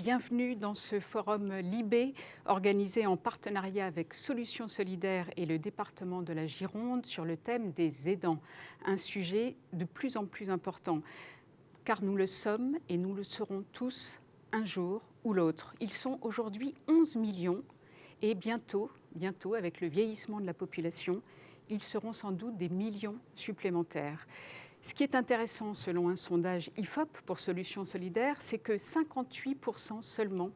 bienvenue dans ce forum Libé organisé en partenariat avec Solutions Solidaires et le département de la Gironde sur le thème des aidants, un sujet de plus en plus important car nous le sommes et nous le serons tous un jour ou l'autre. Ils sont aujourd'hui 11 millions et bientôt, avec le vieillissement de la population, ils seront sans doute des millions supplémentaires. Ce qui est intéressant selon un sondage IFOP pour Solutions Solidaires, c'est que 58% seulement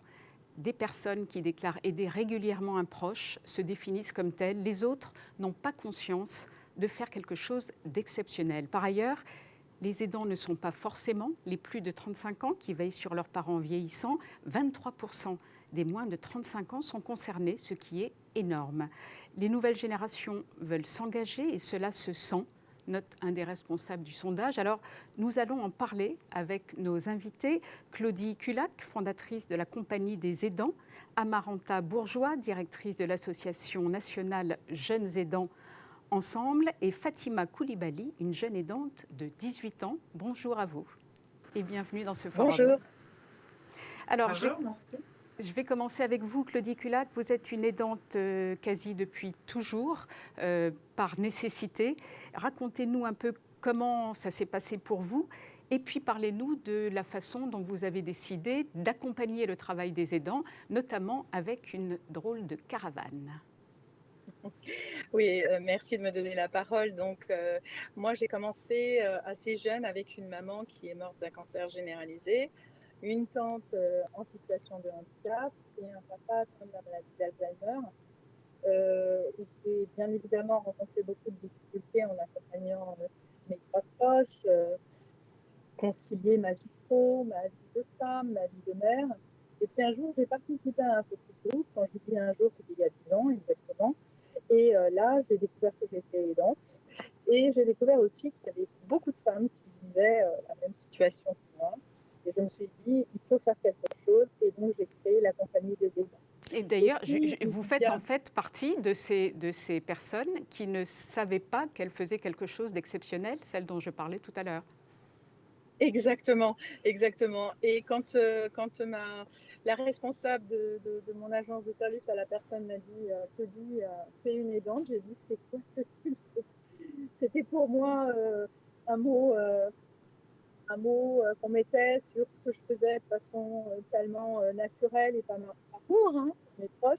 des personnes qui déclarent aider régulièrement un proche se définissent comme telles. Les autres n'ont pas conscience de faire quelque chose d'exceptionnel. Par ailleurs, les aidants ne sont pas forcément les plus de 35 ans qui veillent sur leurs parents vieillissants. 23% des moins de 35 ans sont concernés, ce qui est énorme. Les nouvelles générations veulent s'engager et cela se sent, note un des responsables du sondage. Alors, nous allons en parler avec nos invités. Claudie Culac, fondatrice de la Compagnie des aidants, Amaranta Bourgeois, directrice de l'Association nationale Jeunes aidants Ensemble, et Fatima Koulibaly, une jeune aidante de 18 ans. Bonjour à vous et bienvenue dans ce forum. Bonjour. Alors, Bonjour, merci. Je vais commencer avec vous, Claudie Culac. Vous êtes une aidante quasi depuis toujours, par nécessité. Racontez-nous un peu comment ça s'est passé pour vous et puis parlez-nous de la façon dont vous avez décidé d'accompagner le travail des aidants, notamment avec une drôle de caravane. Oui, merci de me donner la parole. Donc, moi, j'ai commencé assez jeune avec une maman qui est morte d'un cancer généralisé, une tante en situation de handicap et un papa atteint de la maladie d'Alzheimer. J'ai bien évidemment rencontré beaucoup de difficultés en accompagnant mes trois proches, concilier ma vie pro, ma vie de femme, ma vie de mère. Et puis un jour, j'ai participé à un focus group. Quand je dis un jour, c'était il y a 10 ans exactement. Et là, j'ai découvert que j'étais aidante. Et j'ai découvert aussi qu'il y avait beaucoup de femmes qui vivaient la même situation que moi. Et je me suis dit, il faut faire quelque chose. Et donc, j'ai créé la Compagnie des aidants. Et d'ailleurs, vous faites en fait partie de ces personnes qui ne savaient pas qu'elles faisaient quelque chose d'exceptionnel, celle dont je parlais tout à l'heure. Exactement, exactement. Et quand la responsable de mon agence de service à la personne m'a dit Claudie, tu es une aidante, j'ai dit c'est quoi ce truc? C'était pour moi un mot, qu'on mettait sur ce que je faisais de façon tellement naturelle et pas pour hein, mes proches.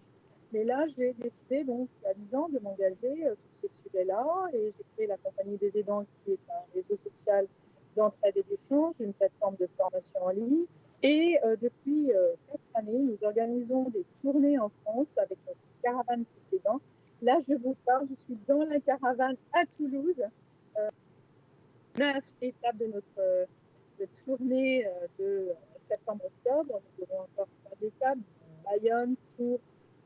Mais là, j'ai décidé donc il y a 10 ans de m'engager sur ce sujet-là et j'ai créé la Compagnie des aidants qui est un réseau social d'entraide et d'échange, une plateforme de formation en ligne. Et depuis 4 années, nous organisons des tournées en France avec notre caravane Tous aidants. Là, je vous parle, je suis dans la caravane à Toulouse. 9 étapes de notre tournée de septembre-octobre. Nous aurons encore 3 étapes, Bayonne, Tours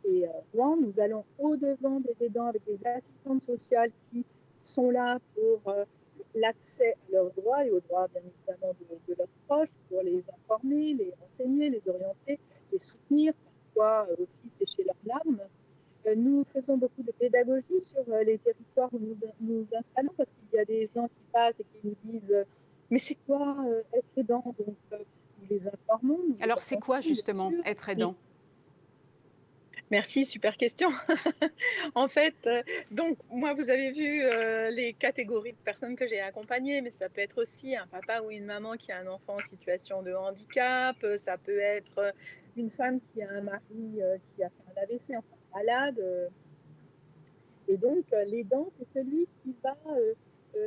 et Rouen. Nous allons au-devant des aidants avec des assistantes sociales qui sont là pour l'accès à leurs droits et aux droits bien évidemment de leurs proches, pour les informer, les renseigner, les orienter, les soutenir, parfois aussi sécher leurs larmes. Nous faisons beaucoup de pédagogie sur les territoires où nous installons parce qu'il y a des gens qui passent et qui nous disent mais c'est quoi être aidant? Donc nous les informons. Alors c'est quoi justement être aidant? Merci, super question. En fait, donc moi vous avez vu les catégories de personnes que j'ai accompagnées, mais ça peut être aussi un papa ou une maman qui a un enfant en situation de handicap, ça peut être une femme qui a un mari qui a fait un AVC, enfin malade. Et donc, l'aidant, c'est celui qui va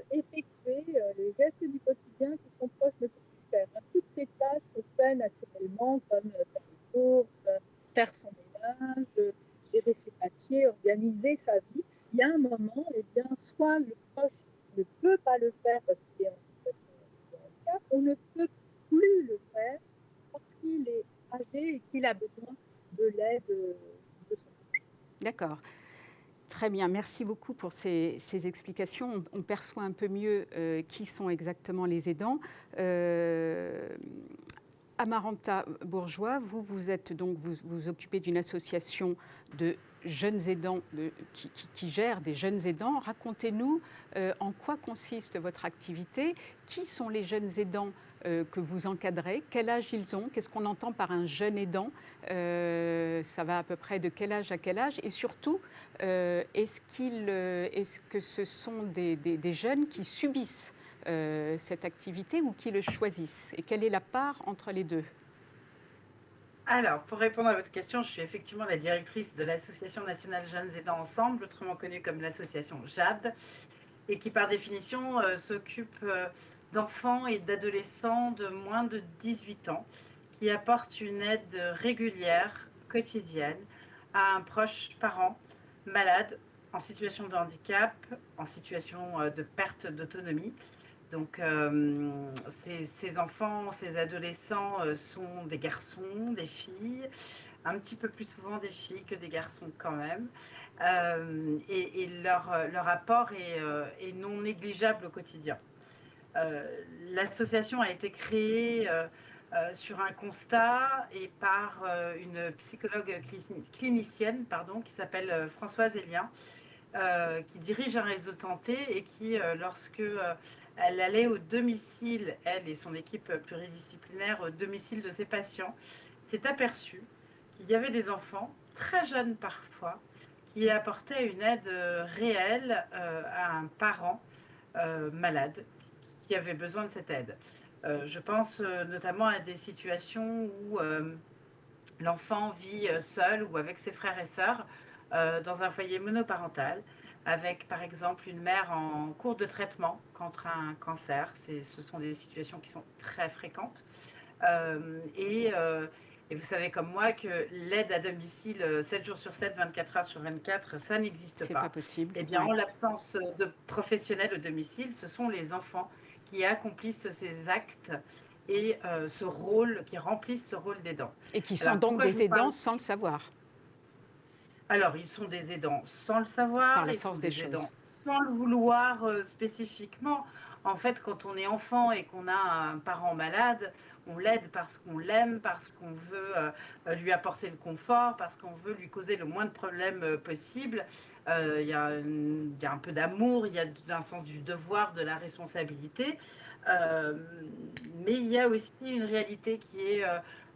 effectuer les gestes du quotidien que son proche ne peut plus faire. Toutes ces tâches qu'on fait naturellement, comme faire les courses, faire son ménage, gérer ses papiers, organiser sa vie. Il y a un moment, eh bien, soit le proche ne peut pas le faire parce qu'il est en situation de handicap, on ne peut plus le faire parce qu'il est âgé et qu'il a besoin de l'aide de son proche. D'accord. Très bien, merci beaucoup pour ces explications. On perçoit un peu mieux qui sont exactement les aidants. Amaranta Bourgeois, vous vous occupez d'une association de jeunes aidants qui gère des jeunes aidants. Racontez-nous en quoi consiste votre activité, qui sont les jeunes aidants que vous encadrez, quel âge ils ont, qu'est-ce qu'on entend par un jeune aidant, ça va à peu près de quel âge à quel âge, et surtout, est-ce que ce sont des jeunes qui subissent cette activité ou qui le choisissent, et quelle est la part entre les deux? Alors, pour répondre à votre question, je suis effectivement la directrice de l'Association nationale Jeunes Aidants Ensemble, autrement connue comme l'association JAD, et qui par définition s'occupe d'enfants et d'adolescents de moins de 18 ans, qui apportent une aide régulière, quotidienne, à un proche parent malade, en situation de handicap, en situation de perte d'autonomie. Donc, ces enfants, ces adolescents sont des garçons, des filles, un petit peu plus souvent des filles que des garçons quand même. Et leur apport est non négligeable au quotidien. L'association a été créée sur un constat et par une psychologue clinicienne qui s'appelle Françoise Elien, qui dirige un réseau de santé et qui, lorsque elle allait au domicile, elle et son équipe pluridisciplinaire, au domicile de ses patients, s'est aperçue qu'il y avait des enfants, très jeunes parfois, qui apportaient une aide réelle à un parent malade qui avait besoin de cette aide. Je pense notamment à des situations où l'enfant vit seul ou avec ses frères et sœurs dans un foyer monoparental, avec par exemple une mère en cours de traitement contre un cancer. Ce sont des situations qui sont très fréquentes. Et vous savez comme moi que l'aide à domicile 7 jours sur 7, 24 heures sur 24, ça n'existe pas. C'est pas possible. Eh bien, en l'absence de professionnels au domicile, ce sont les enfants qui accomplissent ces actes et ce rôle, qui remplissent ce rôle d'aidant. Et qui sont donc des aidants sans le savoir. Alors, ils sont des aidants sans le savoir, par la force des choses, aidants sans le vouloir spécifiquement. En fait, quand on est enfant et qu'on a un parent malade, on l'aide parce qu'on l'aime, parce qu'on veut lui apporter le confort, parce qu'on veut lui causer le moins de problèmes possible. Il y a un peu d'amour, il y a un sens du devoir, de la responsabilité. Mais il y a aussi une réalité qui est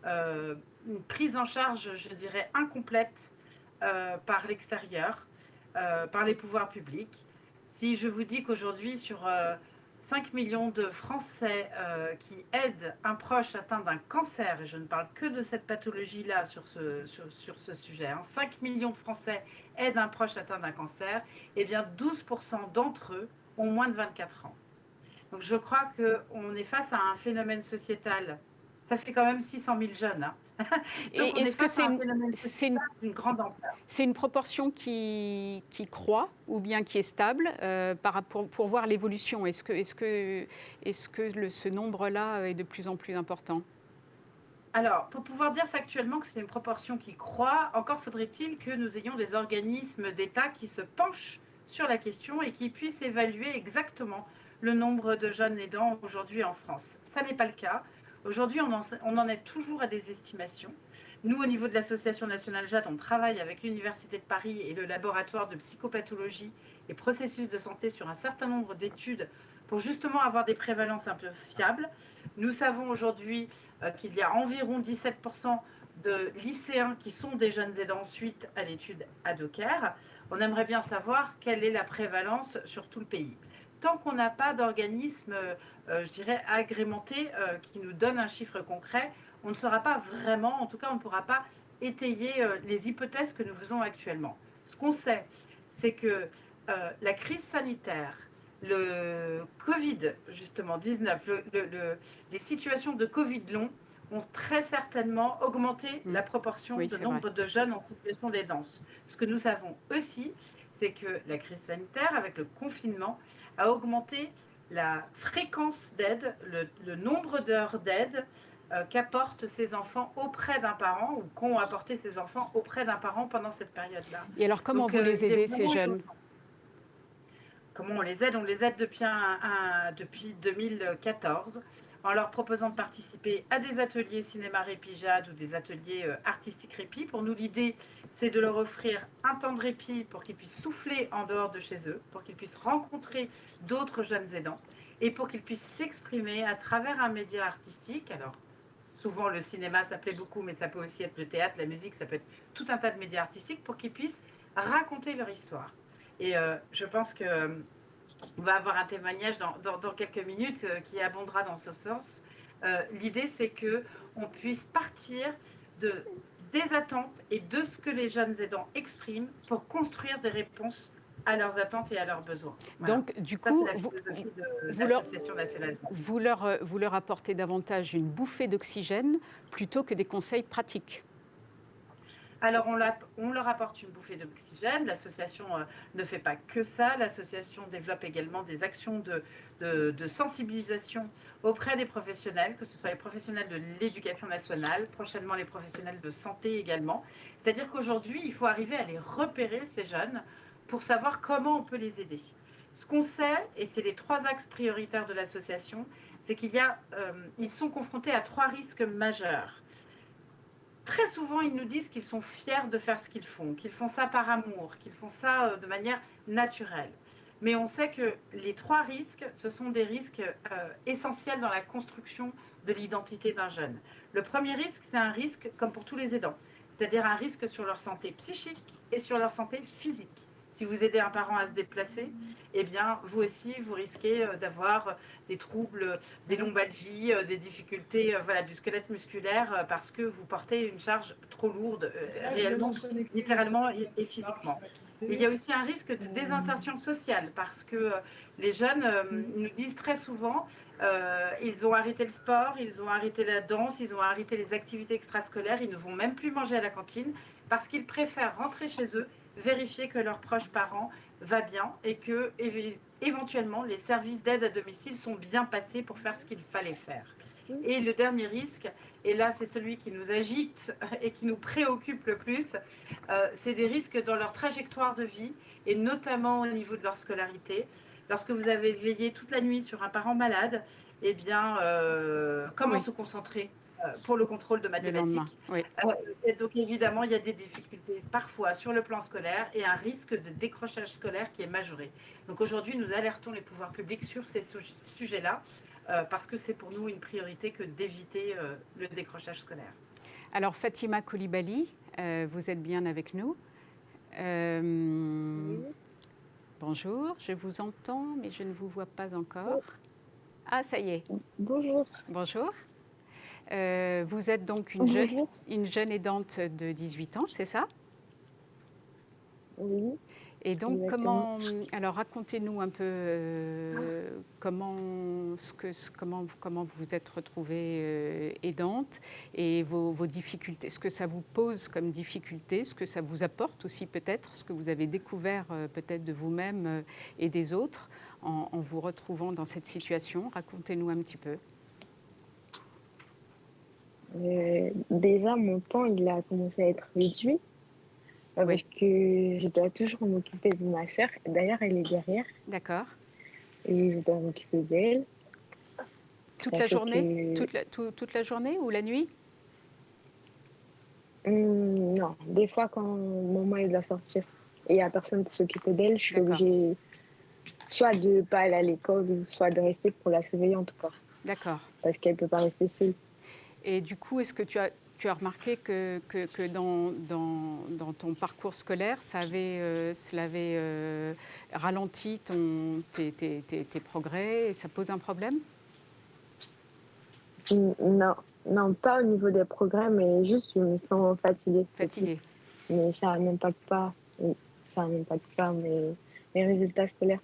une prise en charge, je dirais, incomplète par l'extérieur, par les pouvoirs publics. Si je vous dis qu'aujourd'hui, sur 5 millions de Français qui aident un proche atteint d'un cancer, et je ne parle que de cette pathologie-là sur ce sujet, 5 millions de Français aident un proche atteint d'un cancer, et bien 12% d'entre eux ont moins de 24 ans. Donc je crois qu'on est face à un phénomène sociétal. Ça fait quand même 600 000 jeunes. Et est-ce que c'est une grande ampleur? C'est une proportion qui croît ou bien qui est stable pour voir l'évolution? Est-ce que ce nombre-là est de plus en plus important? Alors, pour pouvoir dire factuellement que c'est une proportion qui croît, encore faudrait-il que nous ayons des organismes d'État qui se penchent sur la question et qui puissent évaluer exactement le nombre de jeunes aidants aujourd'hui en France. Ça n'est pas le cas. Aujourd'hui, on en est toujours à des estimations. Nous, au niveau de l'Association nationale JAD, on travaille avec l'Université de Paris et le laboratoire de psychopathologie et processus de santé sur un certain nombre d'études pour justement avoir des prévalences un peu fiables. Nous savons aujourd'hui qu'il y a environ 17% de lycéens qui sont des jeunes aidants suite à l'étude Adoker. On aimerait bien savoir quelle est la prévalence sur tout le pays. Tant qu'on n'a pas d'organisme, je dirais, agrémenté qui nous donne un chiffre concret, on ne saura pas vraiment, en tout cas, on ne pourra pas étayer les hypothèses que nous faisons actuellement. Ce qu'on sait, c'est que la crise sanitaire, le Covid, justement, 19, les situations de Covid long ont très certainement augmenté la proportion de nombre de jeunes en situation d'aidance. Ce que nous savons aussi, c'est que la crise sanitaire, avec le confinement, a augmenté la fréquence d'aide, le nombre d'heures d'aide qu'apportent ces enfants auprès d'un parent ou qu'ont apporté ces enfants auprès d'un parent pendant cette période-là. Et alors, comment vous les aidez, ces jeunes? Comment on les aide? On les aide depuis 2014 en leur proposant de participer à des ateliers cinéma répit Jade ou des ateliers artistiques répit. Pour nous, l'idée, c'est de leur offrir un temps de répit pour qu'ils puissent souffler en dehors de chez eux, pour qu'ils puissent rencontrer d'autres jeunes aidants et pour qu'ils puissent s'exprimer à travers un média artistique. Alors, souvent, le cinéma, ça plaît beaucoup, mais ça peut aussi être le théâtre, la musique, ça peut être tout un tas de médias artistiques pour qu'ils puissent raconter leur histoire. Et je pense que on va avoir un témoignage dans quelques minutes qui abondera dans ce sens. L'idée, c'est qu'on puisse partir des attentes et de ce que les jeunes aidants expriment pour construire des réponses à leurs attentes et à leurs besoins. Voilà. Donc, du coup, vous leur apportez davantage une bouffée d'oxygène plutôt que des conseils pratiques. Alors, on leur apporte une bouffée d'oxygène. L'association ne fait pas que ça. L'association développe également des actions de sensibilisation auprès des professionnels, que ce soit les professionnels de l'éducation nationale, prochainement les professionnels de santé également. C'est-à-dire qu'aujourd'hui, il faut arriver à les repérer, ces jeunes, pour savoir comment on peut les aider. Ce qu'on sait, et c'est les 3 axes prioritaires de l'association, c'est ils sont confrontés à 3 risques majeurs. Très souvent, ils nous disent qu'ils sont fiers de faire ce qu'ils font ça par amour, qu'ils font ça de manière naturelle. Mais on sait que les 3 risques, ce sont des risques essentiels dans la construction de l'identité d'un jeune. Le premier risque, c'est un risque comme pour tous les aidants, c'est-à-dire un risque sur leur santé psychique et sur leur santé physique. Si vous aidez un parent à se déplacer, eh bien, vous aussi, vous risquez d'avoir des troubles, des lombalgies, des difficultés du squelette musculaire parce que vous portez une charge trop lourde, réellement, littéralement et physiquement. Il y a aussi un risque de désinsertion sociale parce que les jeunes nous disent très souvent ils ont arrêté le sport, ils ont arrêté la danse, ils ont arrêté les activités extrascolaires, ils ne vont même plus manger à la cantine parce qu'ils préfèrent rentrer chez eux, vérifier que leurs proches parents va bien et que éventuellement les services d'aide à domicile sont bien passés pour faire ce qu'il fallait faire. Et le dernier risque, et là c'est celui qui nous agite et qui nous préoccupe le plus, c'est des risques dans leur trajectoire de vie et notamment au niveau de leur scolarité. Lorsque vous avez veillé toute la nuit sur un parent malade, eh bien, comment se concentrer pour le contrôle de mathématiques. Et donc évidemment, il y a des difficultés parfois sur le plan scolaire et un risque de décrochage scolaire qui est majoré. Donc aujourd'hui, nous alertons les pouvoirs publics sur ces sujets-là parce que c'est pour nous une priorité que d'éviter le décrochage scolaire. Alors Fatima Koulibaly, vous êtes bien avec nous. Oui. Bonjour, je vous entends, mais je ne vous vois pas encore. Ah, ça y est. Bonjour. Bonjour. Vous êtes donc une jeune aidante de 18 ans, c'est ça? Oui. Et donc, alors racontez-nous un peu comment vous vous êtes retrouvée aidante et vos difficultés, ce que ça vous pose comme difficulté, ce que ça vous apporte aussi peut-être, ce que vous avez découvert peut-être de vous-même et des autres en vous retrouvant dans cette situation. Racontez-nous un petit peu. Déjà, mon temps, il a commencé à être réduit. Parce que je dois toujours m'occuper de ma sœur. D'ailleurs, elle est derrière. D'accord. Et je dois m'occuper d'elle. Toute la journée toute la journée ou la nuit? Non. Des fois, quand maman elle doit sortir et il n'y a personne pour s'occuper d'elle, je suis obligée soit de ne pas aller à l'école, soit de rester pour la surveiller en tout cas. D'accord. Parce qu'elle ne peut pas rester seule. Et du coup, est-ce que tu as remarqué que dans ton parcours scolaire, cela avait ralenti tes progrès et ça pose un problème? Non, pas au niveau des progrès, mais juste je me sens fatiguée. Mais ça n'impacte pas mes résultats scolaires.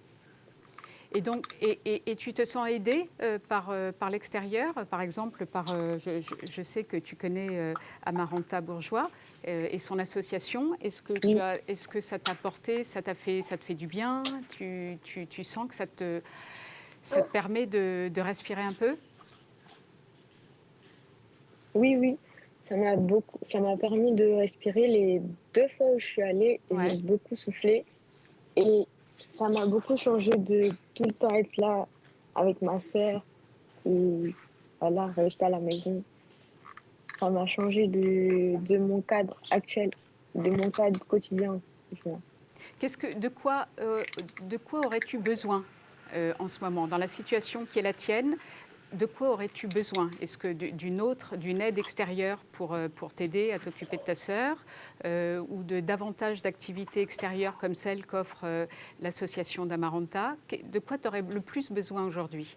Et donc, et tu te sens aidée par l'extérieur, par exemple, je sais que tu connais Amaranta Bourgeois et son association. Est-ce que ça t'a apporté, ça te fait du bien? Tu sens que ça te permet de respirer un peu? Oui. Ça m'a permis de respirer les 2 fois où je suis allée. J'ai beaucoup soufflé. Et ça m'a beaucoup changé de tout le temps être là avec ma sœur et voilà, rester à la maison, ça m'a changé de mon cadre actuel, de mon cadre quotidien. De quoi aurais-tu besoin en ce moment, dans la situation qui est la tienne? De quoi aurais-tu besoin? Est-ce que d'une aide extérieure pour t'aider à t'occuper de ta sœur ou de davantage d'activités extérieures comme celle qu'offre l'association d'Amaranta? De quoi tu aurais le plus besoin aujourd'hui?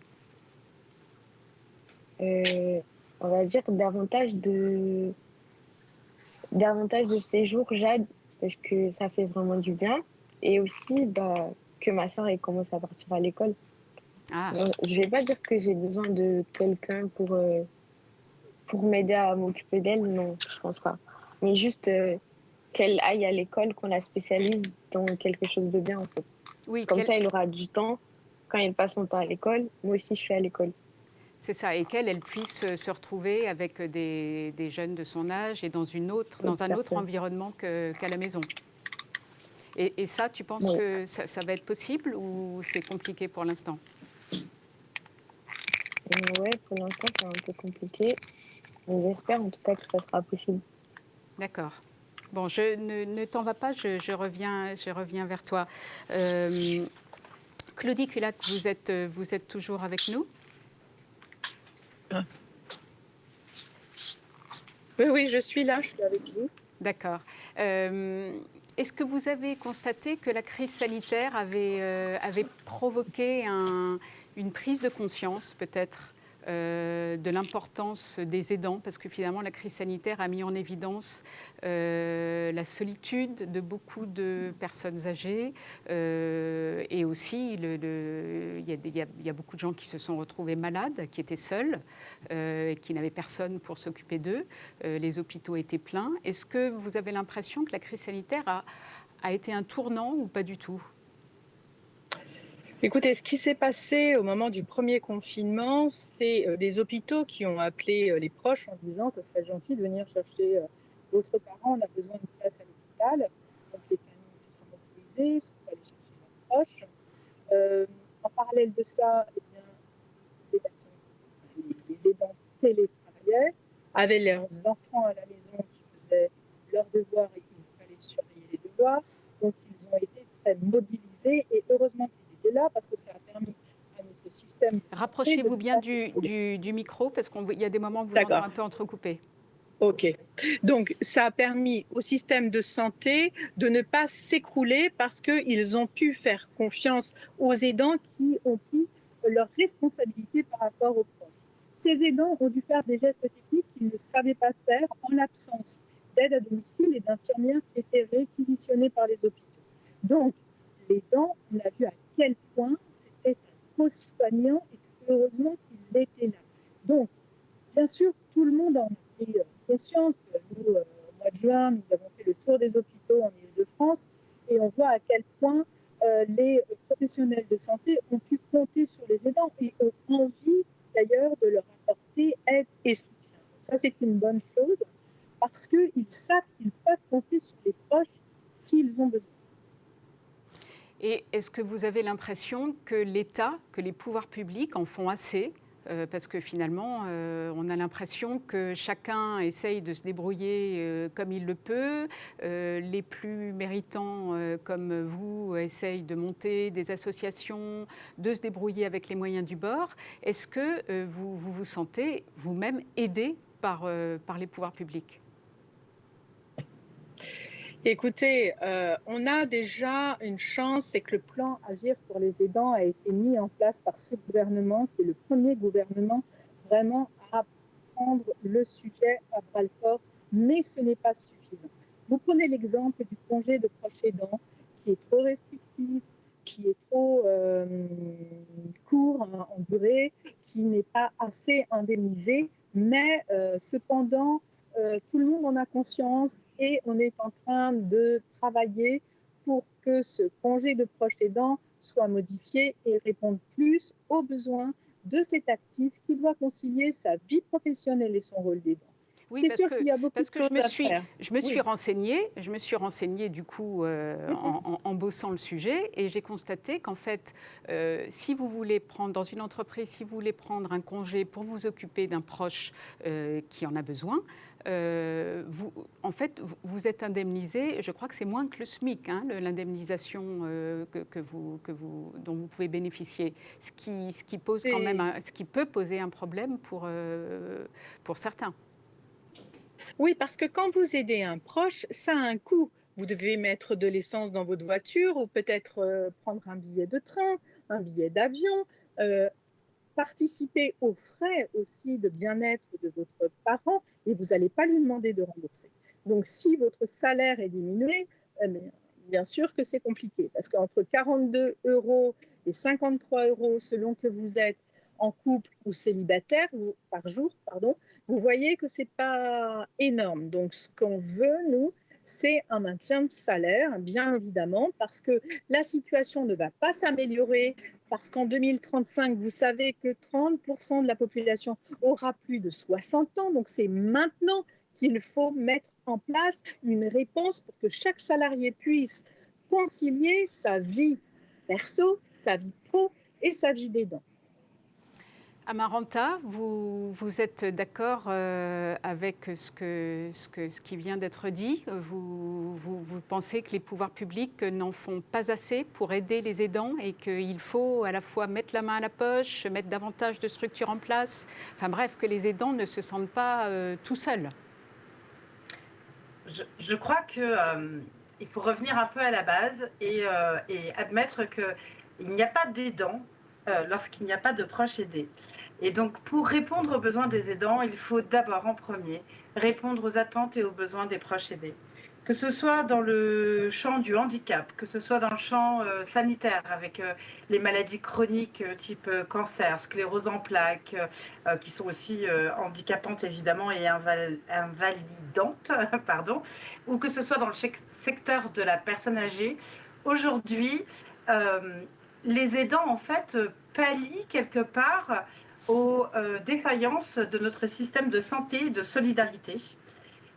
On va dire davantage de séjours, Jade, parce que ça fait vraiment du bien. Et aussi que ma soeur elle commence à partir à l'école. Ah, Je vais pas dire que j'ai besoin de quelqu'un pour m'aider à m'occuper d'elle, non, je pense pas. Mais juste qu'elle aille à l'école, qu'on la spécialise dans quelque chose de bien, en fait. oui, Comme ça, elle aura du temps. Quand elle passe son temps à l'école, moi aussi, je suis à l'école. c'est ça, et qu'elle puisse se retrouver avec des jeunes de son âge et dans un autre Exactement. environnement qu'à la maison. Et ça, tu penses Oui. que ça va être possible ou c'est compliqué pour l'instant? Ouais, pour l'instant, c'est un peu compliqué. Mais j'espère en tout cas que ça sera possible. D'accord. Bon, ne t'en vas pas, je reviens vers toi. Claudie Culac, vous êtes toujours avec nous? Oui, oui, je suis là, je suis avec vous. D'accord. Est-ce que vous avez constaté que la crise sanitaire avait provoqué une prise de conscience, peut-être, de l'importance des aidants? Parce que finalement, la crise sanitaire a mis en évidence la solitude de beaucoup de personnes âgées et aussi, il y a beaucoup de gens qui se sont retrouvés malades, qui étaient seuls, qui n'avaient personne pour s'occuper d'eux. Les hôpitaux étaient pleins. Est-ce que vous avez l'impression que la crise sanitaire a été un tournant ou pas du tout? Écoutez, ce qui s'est passé au moment du premier confinement, c'est des hôpitaux qui ont appelé les proches en disant ça serait gentil de venir chercher votre parent, on a besoin de place à l'hôpital. Donc les familles se sont mobilisées, sont allées chercher leurs proches. En parallèle de ça, eh bien, les personnes, les aidants télétravaillaient, avaient leurs enfants à la maison qui faisaient leurs devoirs et qu'il fallait surveiller les devoirs. Donc ils ont été très mobilisés et heureusement qu'ils étaient là parce que ça a permis à notre système de santé Rapprochez-vous de bien pas s'écrouler. du micro parce qu'il y a des moments où vous entendez D'accord. un peu entrecoupé. Ok. Donc, ça a permis au système de santé de ne pas s'écrouler parce qu'ils ont pu faire confiance aux aidants qui ont pris leurs responsabilités par rapport aux proches. Ces aidants ont dû faire des gestes techniques qu'ils ne savaient pas faire en l'absence d'aide à domicile et d'infirmières qui étaient réquisitionnées par les hôpitaux. Donc, l'aidant, on a vu à quel point c'était un co-soignant et heureusement qu'il était là. Donc, bien sûr, tout le monde en a pris conscience. Nous, au mois de juin, nous avons fait le tour des hôpitaux en Île-de-France et on voit à quel point les professionnels de santé ont pu compter sur les aidants et ont envie d'ailleurs de leur apporter aide et soutien. Ça, c'est une bonne chose parce qu'ils savent qu'ils peuvent compter sur les proches s'ils ont besoin. Et est-ce que vous avez l'impression que l'État, que les pouvoirs publics en font assez? Parce que finalement, on a l'impression que chacun essaye de se débrouiller comme il le peut. Les plus méritants, comme vous, essayent de monter des associations, de se débrouiller avec les moyens du bord. Est-ce que vous sentez vous-même aidé par les pouvoirs publics? Écoutez, on a déjà une chance, c'est que le plan Agir pour les aidants a été mis en place par ce gouvernement. C'est le premier gouvernement vraiment à prendre le sujet à bras-le-corps, mais ce n'est pas suffisant. Vous prenez l'exemple du congé de proche aidant qui est trop restrictif, qui est trop court en durée, qui n'est pas assez indemnisé, mais cependant, tout le monde en a conscience et on est en train de travailler pour que ce congé de proche aidant soit modifié et réponde plus aux besoins de cet actif qui doit concilier sa vie professionnelle et son rôle d'aidant. Oui, c'est sûr qu'il y a beaucoup de choses à faire. je me suis Oui. renseignée du coup en bossant le sujet et j'ai constaté qu'en fait, si vous voulez prendre dans une entreprise, si vous voulez prendre un congé pour vous occuper d'un proche qui en a besoin, en fait, vous êtes indemnisé. Je crois que c'est moins que le SMIC, hein, l'indemnisation dont vous pouvez bénéficier, ce qui pose quand même, ce qui peut poser un problème pour certains. Oui, parce que quand vous aidez un proche, ça a un coût. Vous devez mettre de l'essence dans votre voiture ou peut-être prendre un billet de train, un billet d'avion, euh, participer aux frais aussi de bien-être de votre parent et vous n'allez pas lui demander de rembourser. Donc, si votre salaire est diminué, bien sûr que c'est compliqué parce qu'entre 42 euros et 53 euros selon que vous êtes en couple ou célibataire par jour, pardon, vous voyez que ce n'est pas énorme. Donc, ce qu'on veut, nous, c'est un maintien de salaire, bien évidemment, parce que la situation ne va pas s'améliorer, parce qu'en 2035, vous savez que 30% de la population aura plus de 60 ans. Donc, c'est maintenant qu'il faut mettre en place une réponse pour que chaque salarié puisse concilier sa vie perso, sa vie pro et sa vie d'aidant. Amaranta, vous êtes d'accord avec ce qui vient d'être dit. Vous pensez que les pouvoirs publics n'en font pas assez pour aider les aidants et qu'il faut à la fois mettre la main à la poche, mettre davantage de structures en place, enfin bref, que les aidants ne se sentent pas tout seuls? Je crois qu'il faut revenir un peu à la base et admettre qu'il n'y a pas d'aidant lorsqu'il n'y a pas de proches aidés. Et donc, pour répondre aux besoins des aidants, il faut d'abord, en premier, répondre aux attentes et aux besoins des proches aidés. Que ce soit dans le champ du handicap, que ce soit dans le champ sanitaire, avec les maladies chroniques type cancer, sclérose en plaques, qui sont aussi handicapantes évidemment et invalidantes, pardon, ou que ce soit dans le secteur de la personne âgée. Aujourd'hui, les aidants, en fait, pallient quelque part aux défaillances de notre système de santé et de solidarité.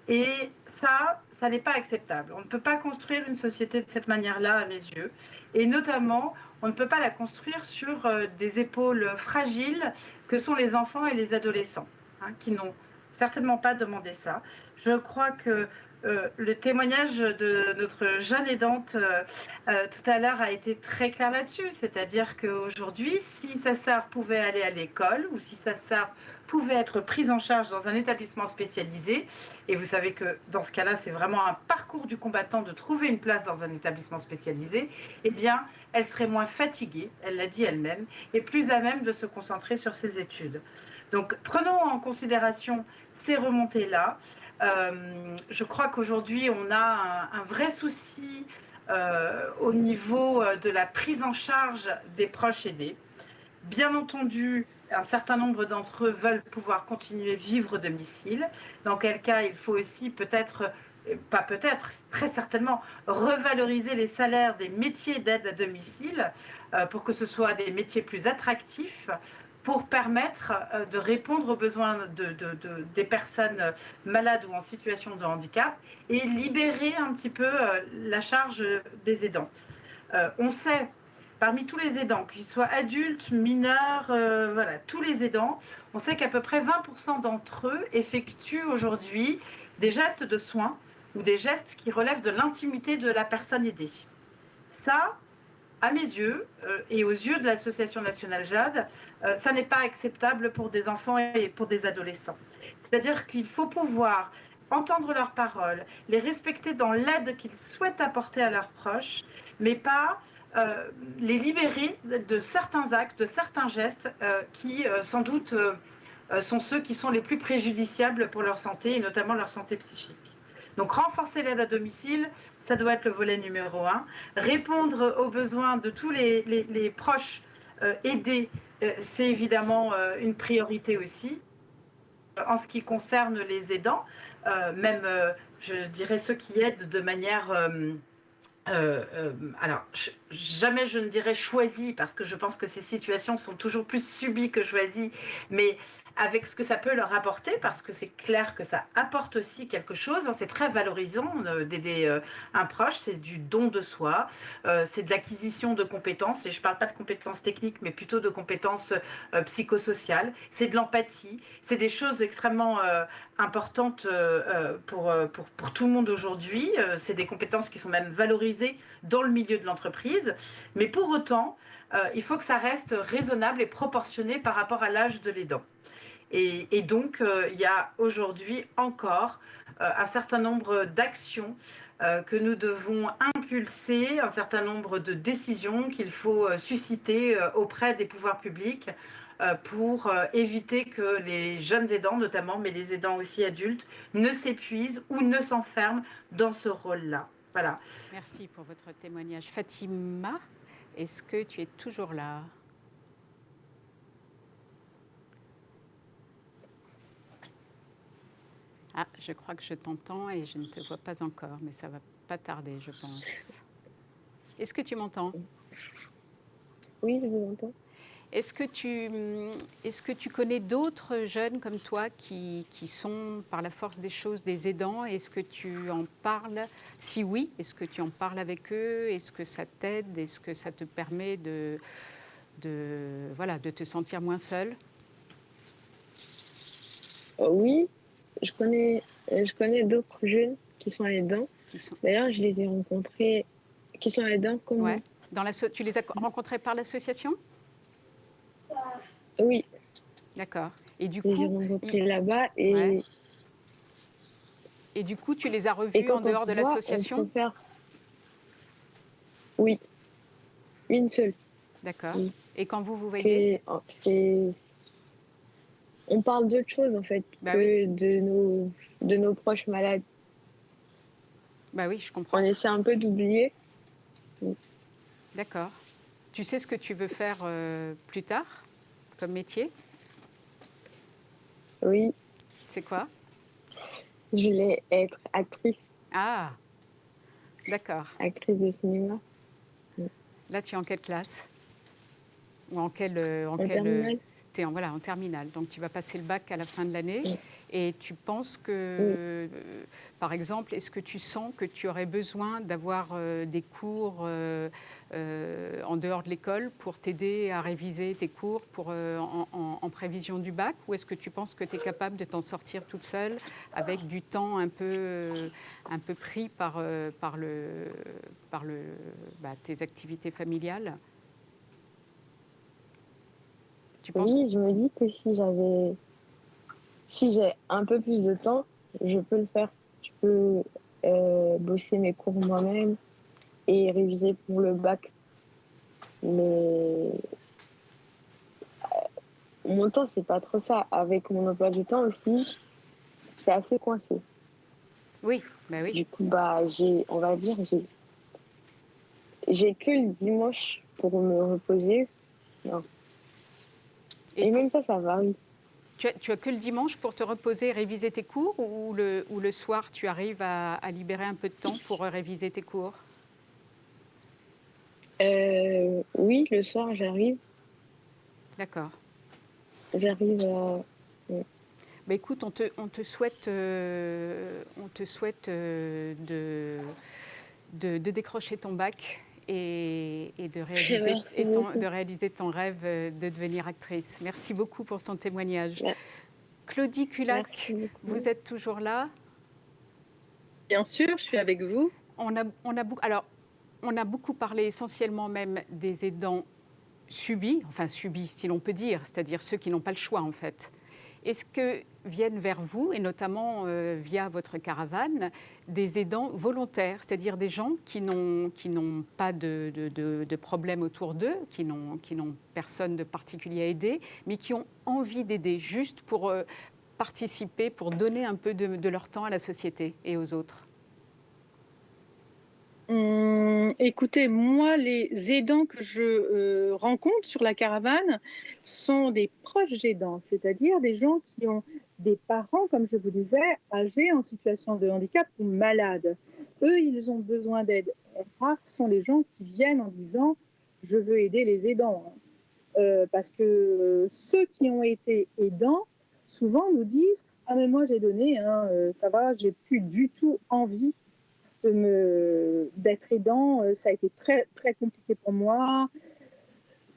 Et ça n'est pas acceptable. On ne peut pas construire une société de cette manière-là, à mes yeux. Et notamment, on ne peut pas la construire sur des épaules fragiles que sont les enfants et les adolescents, hein, qui n'ont certainement pas demandé ça. Je crois que le témoignage de notre jeune aidante tout à l'heure a été très clair là-dessus. C'est-à-dire qu'aujourd'hui, si sa sœur pouvait aller à l'école ou si sa sœur pouvait être prise en charge dans un établissement spécialisé, et vous savez que dans ce cas-là, c'est vraiment un parcours du combattant de trouver une place dans un établissement spécialisé, eh bien, elle serait moins fatiguée, elle l'a dit elle-même, et plus à même de se concentrer sur ses études. Donc, prenons en considération ces remontées-là. Je crois qu'aujourd'hui, on a un vrai souci au niveau de la prise en charge des proches aidés. Bien entendu, un certain nombre d'entre eux veulent pouvoir continuer à vivre au domicile, dans quel cas il faut aussi très certainement, revaloriser les salaires des métiers d'aide à domicile pour que ce soit des métiers plus attractifs, pour permettre de répondre aux besoins des personnes malades ou en situation de handicap et libérer un petit peu la charge des aidants. On sait, parmi tous les aidants, qu'ils soient adultes, mineurs, voilà, tous les aidants, on sait qu'à peu près 20% d'entre eux effectuent aujourd'hui des gestes de soins ou des gestes qui relèvent de l'intimité de la personne aidée. Ça, à mes yeux et aux yeux de l'Association nationale JAD, ça n'est pas acceptable pour des enfants et pour des adolescents. C'est-à-dire qu'il faut pouvoir entendre leurs paroles, les respecter dans l'aide qu'ils souhaitent apporter à leurs proches, mais pas les libérer de certains actes, de certains gestes qui, sans doute, sont ceux qui sont les plus préjudiciables pour leur santé, et notamment leur santé psychique. Donc, renforcer l'aide à domicile, ça doit être le volet numéro 1. Répondre aux besoins de tous les proches aidés, c'est évidemment une priorité aussi. En ce qui concerne les aidants, même, je dirais, ceux qui aident de manière... alors, jamais je ne dirais choisi, parce que je pense que ces situations sont toujours plus subies que choisies, mais avec ce que ça peut leur apporter, parce que c'est clair que ça apporte aussi quelque chose, hein, c'est très valorisant d'aider un proche, c'est du don de soi, c'est de l'acquisition de compétences, et je ne parle pas de compétences techniques, mais plutôt de compétences psychosociales, c'est de l'empathie, c'est des choses extrêmement importantes pour tout le monde aujourd'hui, c'est des compétences qui sont même valorisées dans le milieu de l'entreprise, mais pour autant, il faut que ça reste raisonnable et proportionné par rapport à l'âge de l'aidant. Et donc, il y a aujourd'hui encore un certain nombre d'actions que nous devons impulser, un certain nombre de décisions qu'il faut susciter auprès des pouvoirs publics pour éviter que les jeunes aidants, notamment, mais les aidants aussi adultes, ne s'épuisent ou ne s'enferment dans ce rôle-là. Voilà. Merci pour votre témoignage. Fatima, est-ce que tu es toujours là? Ah, je crois que je t'entends et je ne te vois pas encore, mais ça va pas tarder, je pense. Est-ce que tu m'entends? Oui, je vous entends. Est-ce que tu connais d'autres jeunes comme toi qui sont, par la force des choses, des aidants? Est-ce que tu en parles? Si oui, est-ce que tu en parles avec eux? Est-ce que ça t'aide? Est-ce que ça te permet de te sentir moins seul? Oui, je connais d'autres jeunes qui sont aidants. D'ailleurs, je les ai rencontrés, qui sont aidants comme ouais. Tu les as rencontrés par l'association? Oui. D'accord. Et du coup, je les ai rencontrés là-bas et... Ouais. Et du coup, tu les as revus en dehors de l'association? Oui, une seule. D'accord. Oui. Et quand vous voyez? On parle d'autre chose en fait que de nos proches malades. Bah oui, je comprends. On essaie un peu d'oublier. D'accord. Tu sais ce que tu veux faire plus tard comme métier? Oui. C'est quoi? Je voulais être actrice. Ah, d'accord. Actrice de cinéma. Là, tu es en quelle classe? Ou en terminale. Tu es en terminale. Donc, tu vas passer le bac à la fin de l'année. Oui. Et tu penses que, par exemple, est-ce que tu sens que tu aurais besoin d'avoir des cours en dehors de l'école pour t'aider à réviser tes cours en prévision du bac? Ou est-ce que tu penses que tu es capable de t'en sortir toute seule avec du temps un peu pris par tes activités familiales? Oui, je me dis que si j'ai un peu plus de temps, je peux le faire. Je peux bosser mes cours moi-même et réviser pour le bac. Mais mon temps, c'est pas trop ça. Avec mon emploi du temps aussi, c'est assez coincé. Oui, bah oui. Du coup, j'ai que le dimanche pour me reposer. Non. Et même ça varie. Tu as que le dimanche pour te reposer et réviser tes cours ou le soir, tu arrives à libérer un peu de temps pour réviser tes cours? Oui, le soir, j'arrive. D'accord. J'arrive à... Bah écoute, on te souhaite de décrocher ton bac et de réaliser ton rêve de devenir actrice. Merci beaucoup pour ton témoignage. Ouais. Claudie Culac, vous êtes toujours là? Bien sûr, je suis avec vous. On a beaucoup parlé essentiellement même des aidants subis, si l'on peut dire, c'est-à-dire ceux qui n'ont pas le choix en fait. Est-ce que viennent vers vous, et notamment via votre caravane, des aidants volontaires, c'est-à-dire des gens qui n'ont pas de problème autour d'eux, qui n'ont personne de particulier à aider, mais qui ont envie d'aider juste pour participer, pour donner un peu de leur temps à la société et aux autres? Écoutez, moi, les aidants que je rencontre sur la caravane sont des proches aidants, c'est-à-dire des gens qui ont des parents, comme je vous disais, âgés, en situation de handicap ou malades. Eux, ils ont besoin d'aide. Rares sont les gens qui viennent en disant je veux aider les aidants, hein. Parce que ceux qui ont été aidants, souvent nous disent ah mais moi j'ai donné, hein, ça va, j'ai plus du tout envie d'être aidant, ça a été très, très compliqué pour moi,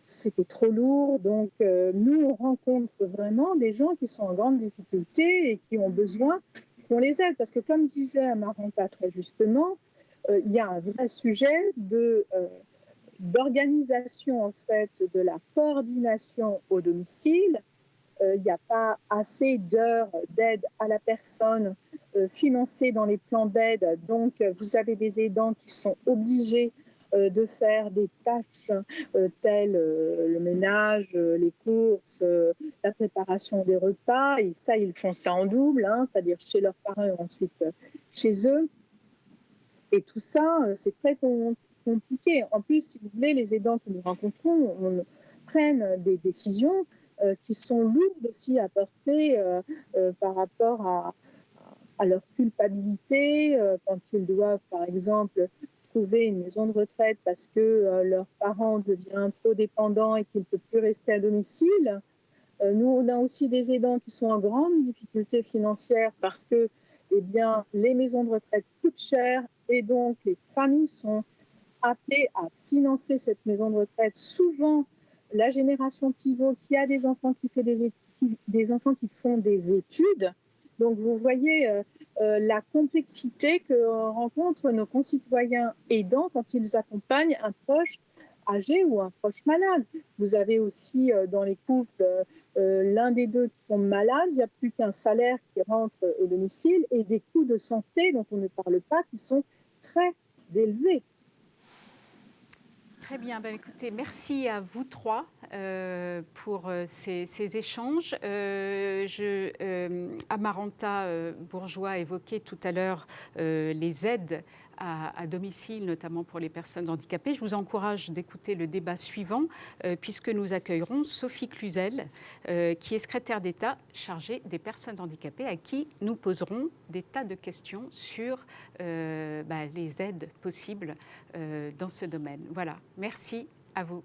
c'était trop lourd. Donc, nous, on rencontre vraiment des gens qui sont en grande difficulté et qui ont besoin qu'on les aide. Parce que, comme disait Amaranta très justement, il y a un vrai sujet d'organisation, en fait, de la coordination au domicile. Il n'y a pas assez d'heures d'aide à la personne financées dans les plans d'aide. Donc, vous avez des aidants qui sont obligés de faire des tâches telles le ménage, les courses, la préparation des repas. Et ça, ils font ça en double, hein, c'est-à-dire chez leurs parents et ensuite chez eux. Et tout ça, c'est très compliqué. En plus, si vous voulez, les aidants que nous rencontrons prennent des décisions qui sont lourdes aussi à porter par rapport à leur culpabilité, quand ils doivent, par exemple, trouver une maison de retraite parce que leur parent devient trop dépendant et qu'il ne peut plus rester à domicile. Nous, on a aussi des aidants qui sont en grande difficulté financière parce que eh bien, les maisons de retraite coûtent cher et donc les familles sont appelées à financer cette maison de retraite. Souvent, la génération pivot qui a des enfants des enfants qui font des études. Donc, vous voyez la complexité que rencontrent nos concitoyens aidants quand ils accompagnent un proche âgé ou un proche malade. Vous avez aussi dans les couples l'un des deux qui tombe malade, il n'y a plus qu'un salaire qui rentre au domicile et des coûts de santé dont on ne parle pas qui sont très élevés. Très bien, ben, écoutez, merci à vous trois pour ces échanges. Amaranta Bourgeois évoquait tout à l'heure les aides à domicile, notamment pour les personnes handicapées. Je vous encourage d'écouter le débat suivant, puisque nous accueillerons Sophie Cluzel, qui est secrétaire d'État chargée des personnes handicapées, à qui nous poserons des tas de questions sur les aides possibles dans ce domaine. Voilà, merci à vous.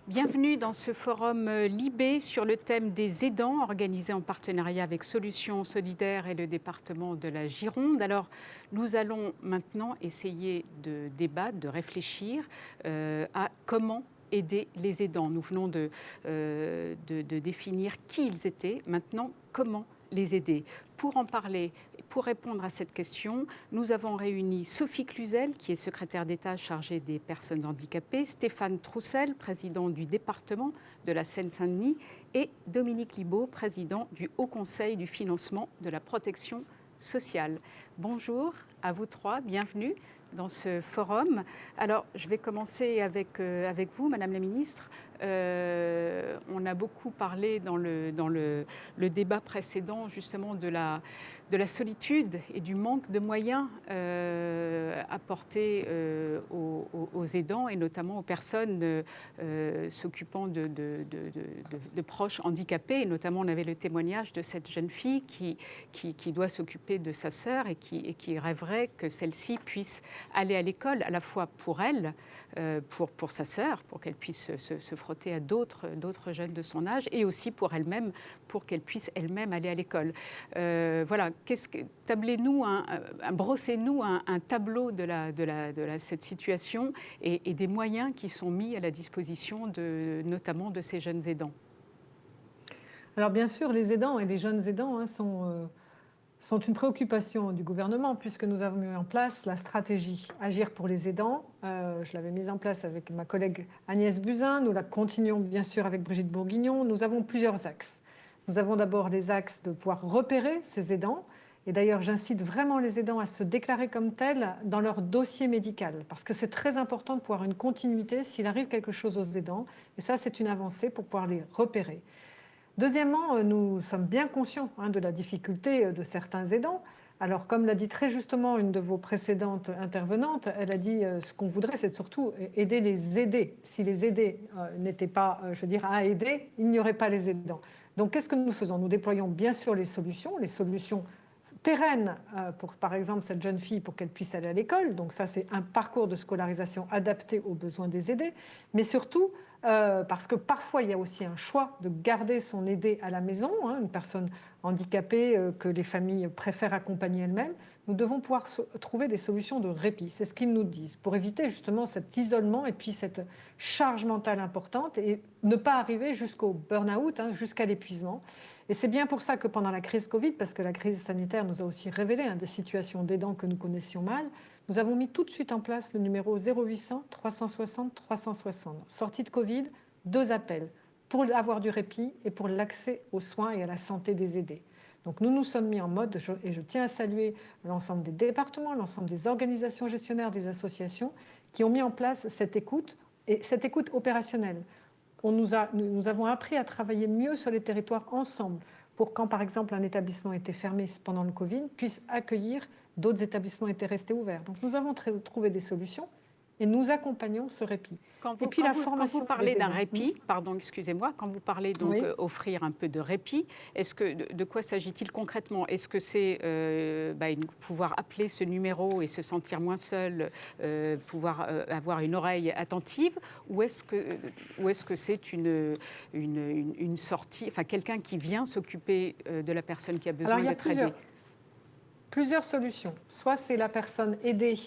Bienvenue dans ce forum Libé sur le thème des aidants, organisé en partenariat avec Solutions Solidaires et le département de la Gironde. Alors, nous allons maintenant essayer de débattre, de réfléchir à comment aider les aidants. Nous venons de définir qui ils étaient. Maintenant, comment les aider? Pour en parler, pour répondre à cette question, nous avons réuni Sophie Cluzel, qui est secrétaire d'État chargée des personnes handicapées, Stéphane Troussel, président du département de la Seine-Saint-Denis, et Dominique Libaud, président du Haut Conseil du financement de la protection sociale. Bonjour à vous trois, bienvenue dans ce forum. Alors, je vais commencer avec vous, Madame la Ministre. On a beaucoup parlé dans le débat précédent justement de la solitude et du manque de moyens apportés aux aidants et notamment aux personnes s'occupant de proches handicapés. Et notamment, on avait le témoignage de cette jeune fille qui doit s'occuper de sa sœur et qui rêverait que celle-ci puisse aller à l'école, à la fois pour elle, pour sa sœur, pour qu'elle puisse se frotter à d'autres jeunes de son âge, et aussi pour elle-même, pour qu'elle puisse elle-même aller à l'école. Voilà, tablez-nous, brossez-nous un tableau de cette situation et des moyens qui sont mis à la disposition notamment de ces jeunes aidants. Alors bien sûr, les aidants et les jeunes aidants sont une préoccupation du gouvernement, puisque nous avons mis en place la stratégie Agir pour les aidants. Je l'avais mise en place avec ma collègue Agnès Buzyn. Nous la continuons bien sûr avec Brigitte Bourguignon. Nous avons plusieurs axes. Nous avons d'abord les axes de pouvoir repérer ces aidants Et d'ailleurs, j'incite vraiment les aidants à se déclarer comme tels dans leur dossier médical, parce que c'est très important de pouvoir une continuité s'il arrive quelque chose aux aidants. Et ça, c'est une avancée pour pouvoir les repérer. Deuxièmement, nous sommes bien conscients de la difficulté de certains aidants. Alors, comme l'a dit très justement une de vos précédentes intervenantes, elle a dit ce qu'on voudrait, c'est surtout aider les aidés. Si les aidés n'étaient pas, à aider, il n'y aurait pas les aidants. Donc, qu'est-ce que nous faisons? Nous déployons bien sûr les solutions pérennes pour, par exemple, cette jeune fille pour qu'elle puisse aller à l'école. Donc ça, c'est un parcours de scolarisation adapté aux besoins des aidés. Mais surtout, parce que parfois, il y a aussi un choix de garder son aidé à la maison, une personne handicapée que les familles préfèrent accompagner elles-mêmes. Nous devons pouvoir trouver des solutions de répit. C'est ce qu'ils nous disent, pour éviter justement cet isolement et puis cette charge mentale importante et ne pas arriver jusqu'au burn-out, jusqu'à l'épuisement. Et c'est bien pour ça que pendant la crise Covid, parce que la crise sanitaire nous a aussi révélé des situations d'aidants que nous connaissions mal, nous avons mis tout de suite en place le numéro 0800 360 360. Sortie de Covid, 2 appels pour avoir du répit et pour l'accès aux soins et à la santé des aidés. Donc nous nous sommes mis en mode, et je tiens à saluer l'ensemble des départements, l'ensemble des organisations gestionnaires, des associations, qui ont mis en place cette écoute, et cette écoute opérationnelle. Nous avons appris à travailler mieux sur les territoires ensemble pour quand, par exemple, un établissement était fermé pendant le Covid, puisse accueillir d'autres établissements étaient restés ouverts. Donc nous avons trouvé des solutions et nous accompagnons ce répit. Quand vous parlez d'un répit, pardon, excusez-moi, quand vous parlez donc offrir un peu de répit, de quoi s'agit-il concrètement? Est-ce que c'est pouvoir appeler ce numéro et se sentir moins seul, pouvoir avoir une oreille attentive, ou est-ce que c'est une sortie, enfin quelqu'un qui vient s'occuper de la personne qui a besoin d'être aidée? Plusieurs solutions. Soit c'est la personne aidée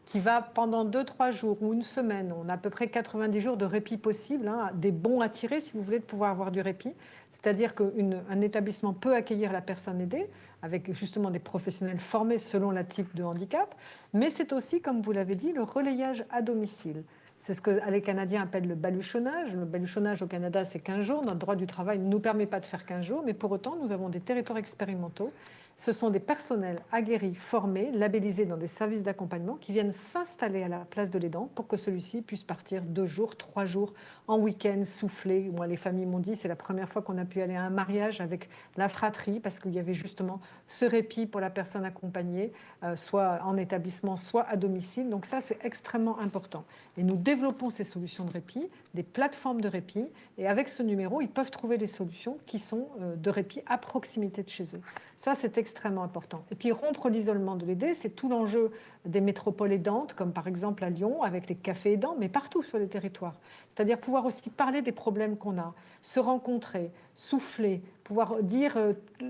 qui va pendant 2-3 jours ou une semaine, on a à peu près 90 jours de répit possible, des bons à tirer si vous voulez de pouvoir avoir du répit. C'est-à-dire qu'un établissement peut accueillir la personne aidée avec justement des professionnels formés selon le type de handicap, mais c'est aussi, comme vous l'avez dit, le relayage à domicile. C'est ce que les Canadiens appellent le baluchonnage. Le baluchonnage au Canada, c'est 15 jours. Notre droit du travail ne nous permet pas de faire 15 jours, mais pour autant, nous avons des territoires expérimentaux. Ce sont des personnels aguerris, formés, labellisés dans des services d'accompagnement qui viennent s'installer à la place de l'aidant pour que celui-ci puisse partir 2 jours, 3 jours en week-end, souffler. Moi, les familles m'ont dit c'est la première fois qu'on a pu aller à un mariage avec la fratrie parce qu'il y avait justement ce répit pour la personne accompagnée, soit en établissement, soit à domicile. Donc ça, c'est extrêmement important. Et nous développons ces solutions de répit, des plateformes de répit. Et avec ce numéro, ils peuvent trouver des solutions qui sont de répit à proximité de chez eux. Ça, c'est extrêmement important. Et puis, rompre l'isolement de l'aidé, c'est tout l'enjeu des métropoles aidantes, comme par exemple à Lyon, avec les cafés aidants, mais partout sur les territoires. C'est-à-dire pouvoir aussi parler des problèmes qu'on a, se rencontrer, souffler, pouvoir dire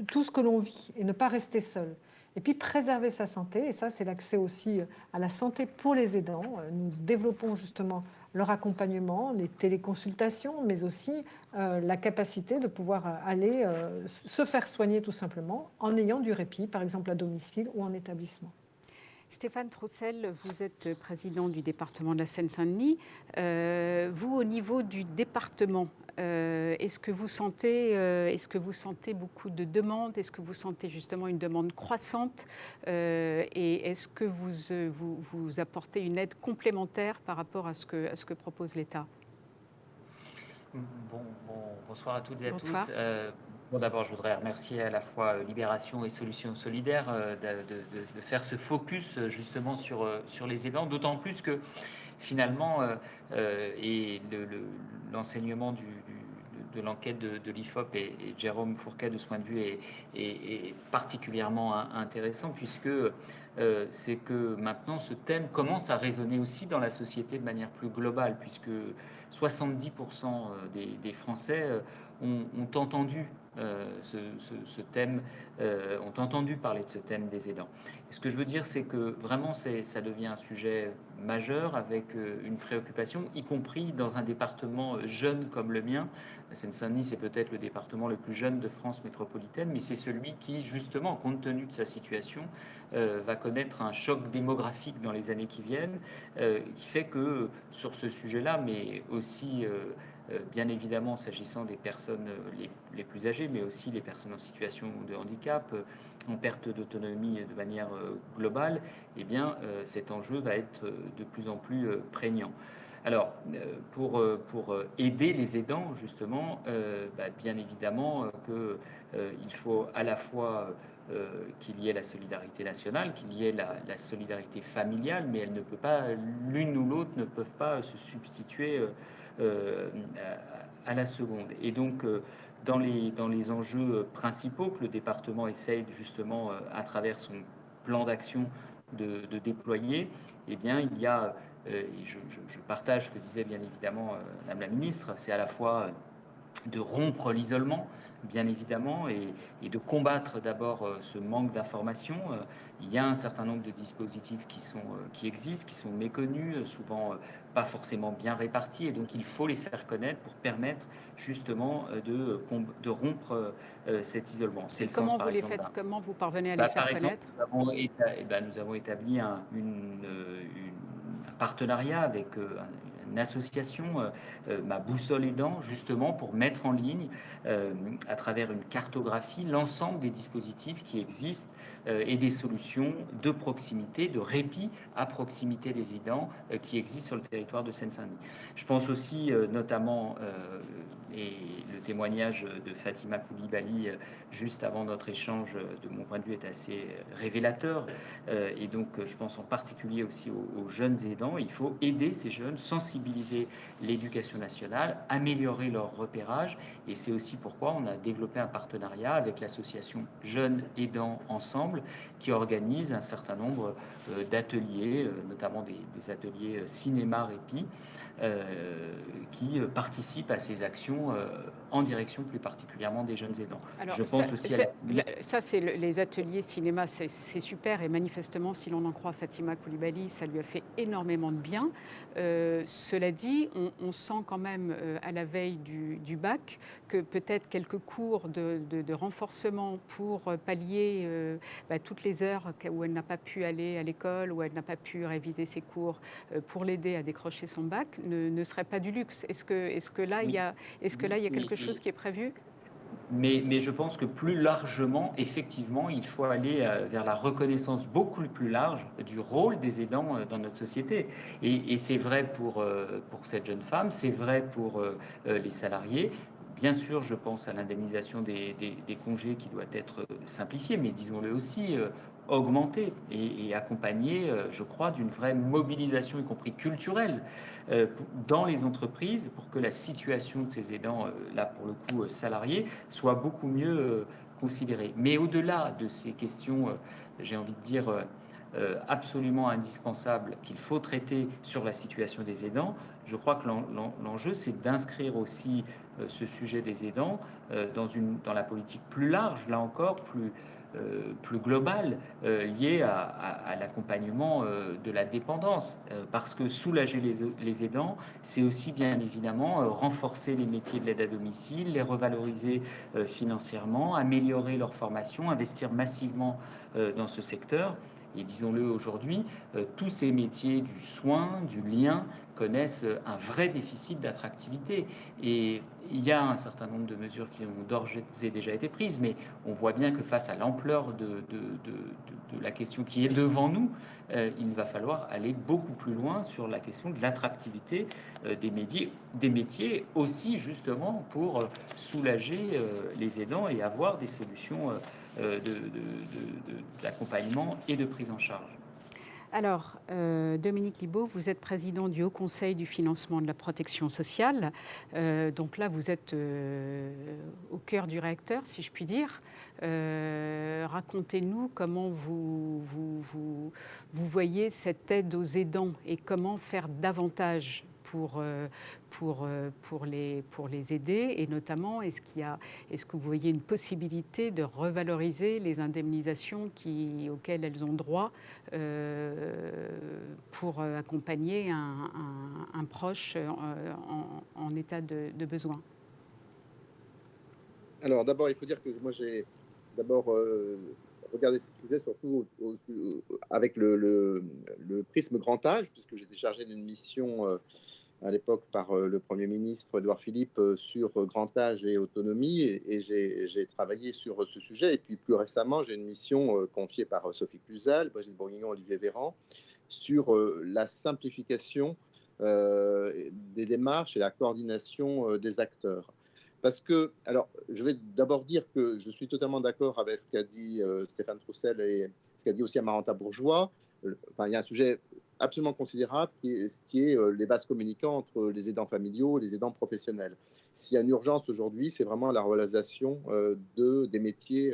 tout ce que l'on vit et ne pas rester seul. Et puis, préserver sa santé, et ça, c'est l'accès aussi à la santé pour les aidants. Nous développons justement leur accompagnement, les téléconsultations, mais aussi la capacité de pouvoir aller se faire soigner tout simplement en ayant du répit, par exemple à domicile ou en établissement. Stéphane Troussel, vous êtes président du département de la Seine-Saint-Denis. Vous, au niveau du département, est-ce que vous sentez beaucoup de demandes? Est-ce que vous sentez justement une demande croissante? Et est-ce que vous apportez une aide complémentaire par rapport à ce que propose l'État? Bonsoir à toutes et à Bonsoir. tous. D'abord, je voudrais remercier à la fois Libération et Solutions Solidaires de faire ce focus justement sur les aidants, d'autant plus que finalement, l'enseignement de l'enquête de l'IFOP et Jérôme Fourquet de ce point de vue est particulièrement intéressant, puisque c'est que maintenant ce thème commence à résonner aussi dans la société de manière plus globale, puisque 70% des Français ont entendu ce thème, ont entendu parler de ce thème des aidants. Et ce que je veux dire, c'est que vraiment ça devient un sujet majeur avec une préoccupation, y compris dans un département jeune comme le mien. La Seine-Saint-Denis, c'est peut-être le département le plus jeune de France métropolitaine, mais c'est celui qui, justement, compte tenu de sa situation, va connaître un choc démographique dans les années qui viennent, qui fait que sur ce sujet-là, mais aussi bien évidemment s'agissant des personnes les plus âgées, mais aussi les personnes en situation de handicap, en perte d'autonomie de manière globale, eh bien, cet enjeu va être de plus en plus prégnant. Alors, pour aider les aidants, justement, bien évidemment qu'il faut à la fois qu'il y ait la solidarité nationale, qu'il y ait la solidarité familiale, mais elle ne peut pas, l'une ou l'autre ne peuvent pas se substituer à la seconde. Et donc, dans les enjeux principaux que le département essaye justement à travers son plan d'action de déployer, eh bien, il y a, et je partage ce que disait bien évidemment Madame la Ministre, c'est à la fois de rompre l'isolement, bien évidemment, et de combattre d'abord ce manque d'information. Il y a un certain nombre de dispositifs qui existent, qui sont méconnus, souvent pas forcément bien répartis, et donc il faut les faire connaître pour permettre justement de rompre cet isolement. C'est Et le comment sens, par vous les exemple, faites, comment vous parvenez à les faire par exemple, connaître? nous avons établi un partenariat avec une association, Ma Boussole Aidant, justement pour mettre en ligne, à travers une cartographie, l'ensemble des dispositifs qui existent et des solutions de proximité, de répit à proximité des aidants qui existent sur le territoire de Seine-Saint-Denis. Je pense aussi notamment, et le témoignage de Fatima Koulibaly juste avant notre échange, de mon point de vue, est assez révélateur. Et donc, je pense en particulier aussi aux jeunes aidants. Il faut aider ces jeunes, sensibiliser l'éducation nationale, améliorer leur repérage. Et c'est aussi pourquoi on a développé un partenariat avec l'association Jeunes Aidants Ensemble, qui organise un certain nombre d'ateliers, notamment des ateliers cinéma-répit, qui participent à ces actions en direction plus particulièrement des jeunes aidants. Alors, Je pense aussi à ça, c'est les ateliers cinéma, c'est super, et manifestement, si l'on en croit Fatima Koulibaly, ça lui a fait énormément de bien. Cela dit, on sent quand même à la veille du bac que peut-être quelques cours de renforcement pour pallier toutes les heures où elle n'a pas pu aller à l'école, où elle n'a pas pu réviser ses cours pour l'aider à décrocher son bac, ne serait pas du luxe. Est-ce que là, il y a quelque chose qui est prévu? Mais je pense que plus largement, effectivement, il faut aller vers la reconnaissance beaucoup plus large du rôle des aidants dans notre société. Et c'est vrai pour cette jeune femme, c'est vrai pour les salariés. Bien sûr, je pense à l'indemnisation des congés qui doit être simplifiée, mais disons-le aussi, augmentée et accompagnée, je crois, d'une vraie mobilisation, y compris culturelle, dans les entreprises pour que la situation de ces aidants, là pour le coup salariés, soit beaucoup mieux considérée. Mais au-delà de ces questions, j'ai envie de dire, absolument indispensables qu'il faut traiter sur la situation des aidants, je crois que l'enjeu, c'est d'inscrire aussi ce sujet des aidants dans la politique plus large, là encore, plus globale, liée à l'accompagnement de la dépendance. Parce que soulager les aidants, c'est aussi bien évidemment renforcer les métiers de l'aide à domicile, les revaloriser financièrement, améliorer leur formation, investir massivement dans ce secteur. Et disons-le aujourd'hui, tous ces métiers du soin, du lien, connaissent un vrai déficit d'attractivité. Et il y a un certain nombre de mesures qui ont d'ores et déjà été prises, mais on voit bien que face à l'ampleur de la question qui est devant nous, il va falloir aller beaucoup plus loin sur la question de l'attractivité des métiers, aussi justement pour soulager les aidants et avoir des solutions d'accompagnement et de prise en charge. Alors, Dominique Libault, vous êtes président du Haut Conseil du financement de la protection sociale. Donc là, vous êtes au cœur du réacteur, si je puis dire. Racontez-nous comment vous voyez cette aide aux aidants et comment faire davantage pour les aider, et notamment, est-ce que vous voyez une possibilité de revaloriser les indemnisations auxquelles elles ont droit pour accompagner un proche en état de besoin? Alors d'abord, il faut dire que moi j'ai d'abord regardé ce sujet surtout avec le prisme grand âge, puisque j'étais chargé d'une mission à l'époque par le Premier ministre Édouard Philippe sur grand âge et autonomie, et j'ai travaillé sur ce sujet. Et puis plus récemment, j'ai une mission confiée par Sophie Cluzel, Brigitte Bourguignon, Olivier Véran, sur la simplification des démarches et la coordination des acteurs. Parce que, alors, je vais d'abord dire que je suis totalement d'accord avec ce qu'a dit Stéphane Troussel et ce qu'a dit aussi Amaranta Bourgeois. Enfin, il y a un sujet absolument considérable qui est les vases communicants entre les aidants familiaux et les aidants professionnels. S'il y a une urgence aujourd'hui, c'est vraiment la revalorisation des métiers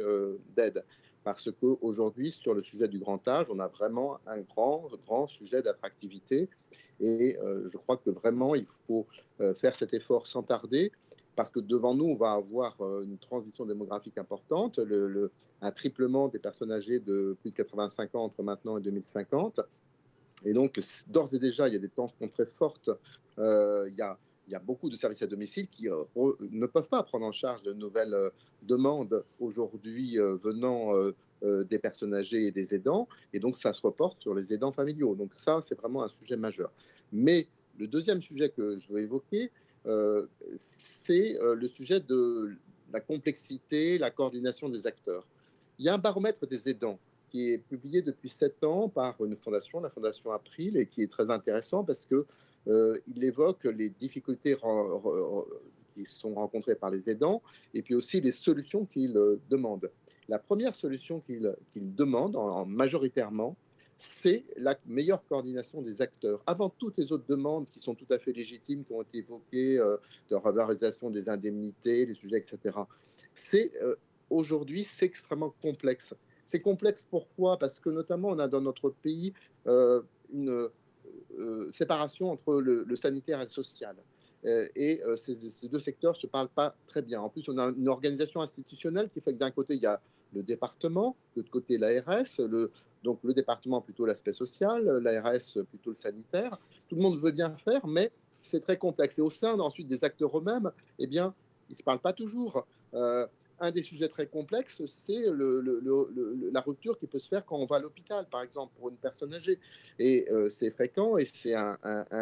d'aide. Parce qu'aujourd'hui, sur le sujet du grand âge, on a vraiment un grand sujet d'attractivité. Et je crois que vraiment, il faut faire cet effort sans tarder, parce que devant nous, on va avoir une transition démographique importante, un triplement des personnes âgées de plus de 85 ans entre maintenant et 2050. Et donc, d'ores et déjà, il y a des tensions très fortes. Il y a beaucoup de services à domicile qui ne peuvent pas prendre en charge de nouvelles demandes aujourd'hui venant des personnes âgées et des aidants. Et donc, ça se reporte sur les aidants familiaux. Donc ça, c'est vraiment un sujet majeur. Mais le deuxième sujet que je veux évoquer, c'est le sujet de la complexité, la coordination des acteurs. Il y a un baromètre des aidants qui est publié depuis 7 ans par une fondation, la Fondation April, et qui est très intéressant parce qu'il évoque les difficultés qui sont rencontrées par les aidants et puis aussi les solutions qu'ils demandent. La première solution qu'ils demandent majoritairement, c'est la meilleure coordination des acteurs. Avant toutes les autres demandes qui sont tout à fait légitimes, qui ont été évoquées, de revalorisation des indemnités, les sujets, etc. Aujourd'hui, c'est extrêmement complexe. C'est complexe pourquoi? Parce que notamment, on a dans notre pays une séparation entre le sanitaire et le social. Et ces deux secteurs ne se parlent pas très bien. En plus, on a une organisation institutionnelle qui fait que d'un côté, il y a le département, de l'autre côté, l'ARS, donc le département plutôt l'aspect social, l'ARS plutôt le sanitaire. Tout le monde veut bien faire, mais c'est très complexe. Et au sein ensuite des acteurs eux-mêmes, eh bien, ils ne se parlent pas toujours. Un des sujets très complexes, c'est la rupture qui peut se faire quand on va à l'hôpital, par exemple, pour une personne âgée. Et c'est fréquent et c'est un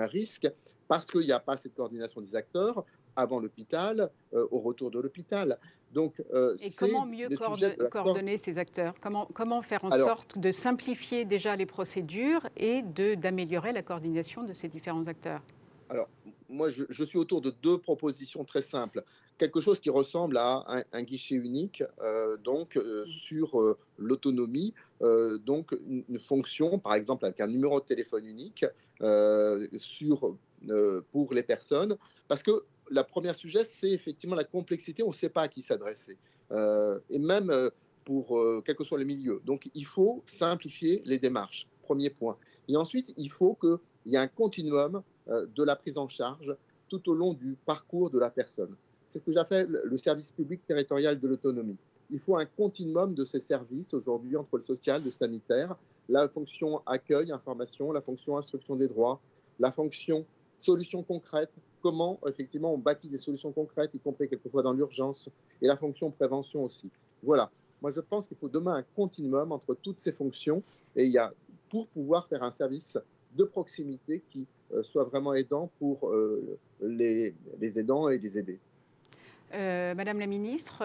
risque parce qu'il n'y a pas cette coordination des acteurs avant l'hôpital, au retour de l'hôpital. Donc, et comment mieux coordonner ces acteurs? Comment faire en sorte de simplifier déjà les procédures et d'améliorer la coordination de ces différents acteurs? Alors, moi, je suis autour de 2 propositions très simples. Quelque chose qui ressemble à un guichet unique, sur l'autonomie, donc une fonction, par exemple, avec un numéro de téléphone unique pour les personnes. Parce que la première sujet, c'est effectivement la complexité, on ne sait pas à qui s'adresser. Et même pour quel que soit le milieu. Donc, il faut simplifier les démarches, premier point. Et ensuite, il faut qu'il y ait un continuum de la prise en charge tout au long du parcours de la personne. C'est ce que j'appelle le service public territorial de l'autonomie. Il faut un continuum de ces services aujourd'hui entre le social, le sanitaire, la fonction accueil, information, la fonction instruction des droits, la fonction solutions concrètes, comment effectivement on bâtit des solutions concrètes, y compris quelquefois dans l'urgence, et la fonction prévention aussi. Voilà. Moi, je pense qu'il faut demain un continuum entre toutes ces fonctions pour pouvoir faire un service de proximité qui soit vraiment aidant pour les aidants et les aidés. Madame la ministre,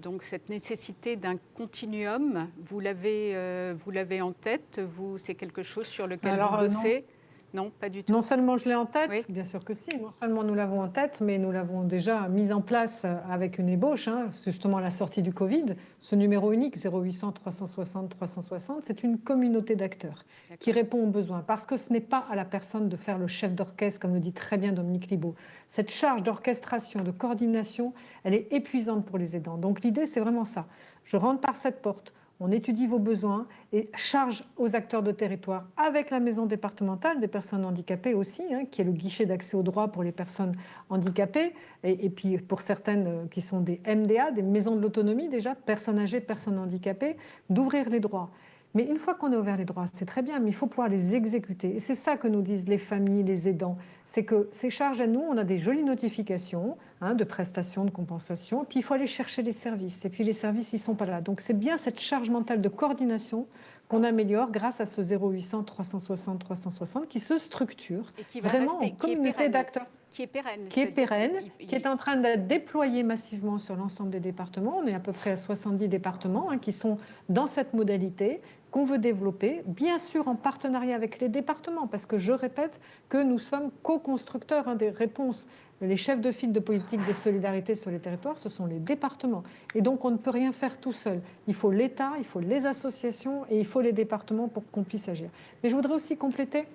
donc cette nécessité d'un continuum, vous l'avez en tête? C'est quelque chose sur lequel vous bossez? Non, pas du tout. Non seulement je l'ai en tête, oui. Bien sûr que si, non seulement nous l'avons en tête, mais nous l'avons déjà mis en place avec une ébauche, justement à la sortie du Covid. Ce numéro unique 0800 360 360, c'est une communauté d'acteurs qui répond aux besoins, parce que ce n'est pas à la personne de faire le chef d'orchestre, comme le dit très bien Dominique Libaud. Cette charge d'orchestration, de coordination, elle est épuisante pour les aidants. Donc l'idée, c'est vraiment ça. Je rentre par cette porte. On étudie vos besoins et charge aux acteurs de territoire, avec la maison départementale des personnes handicapées aussi, qui est le guichet d'accès aux droits pour les personnes handicapées, et puis pour certaines qui sont des MDA, des maisons de l'autonomie déjà, personnes âgées, personnes handicapées, d'ouvrir les droits. Mais une fois qu'on a ouvert les droits, c'est très bien, mais il faut pouvoir les exécuter. Et c'est ça que nous disent les familles, les aidants. C'est que ces charges à nous, on a des jolies notifications de prestations, de compensation, puis il faut aller chercher les services. Et puis les services, ils ne sont pas là. Donc c'est bien cette charge mentale de coordination qu'on améliore grâce à ce 0800 360 360 qui se structure Et qui va vraiment rester, en communauté d'acteurs. Qui est pérenne. Qui est c'est-à-dire pérenne, qu'il- qui est en train d'être déployé massivement sur l'ensemble des départements. On est à peu près à 70 départements qui sont dans cette modalité qu'on veut développer, bien sûr en partenariat avec les départements, parce que je répète que nous sommes co-constructeurs des réponses. Les chefs de file de politique des solidarités sur les territoires, ce sont les départements. Et donc, on ne peut rien faire tout seul. Il faut l'État, il faut les associations et il faut les départements pour qu'on puisse agir. Mais je voudrais aussi compléter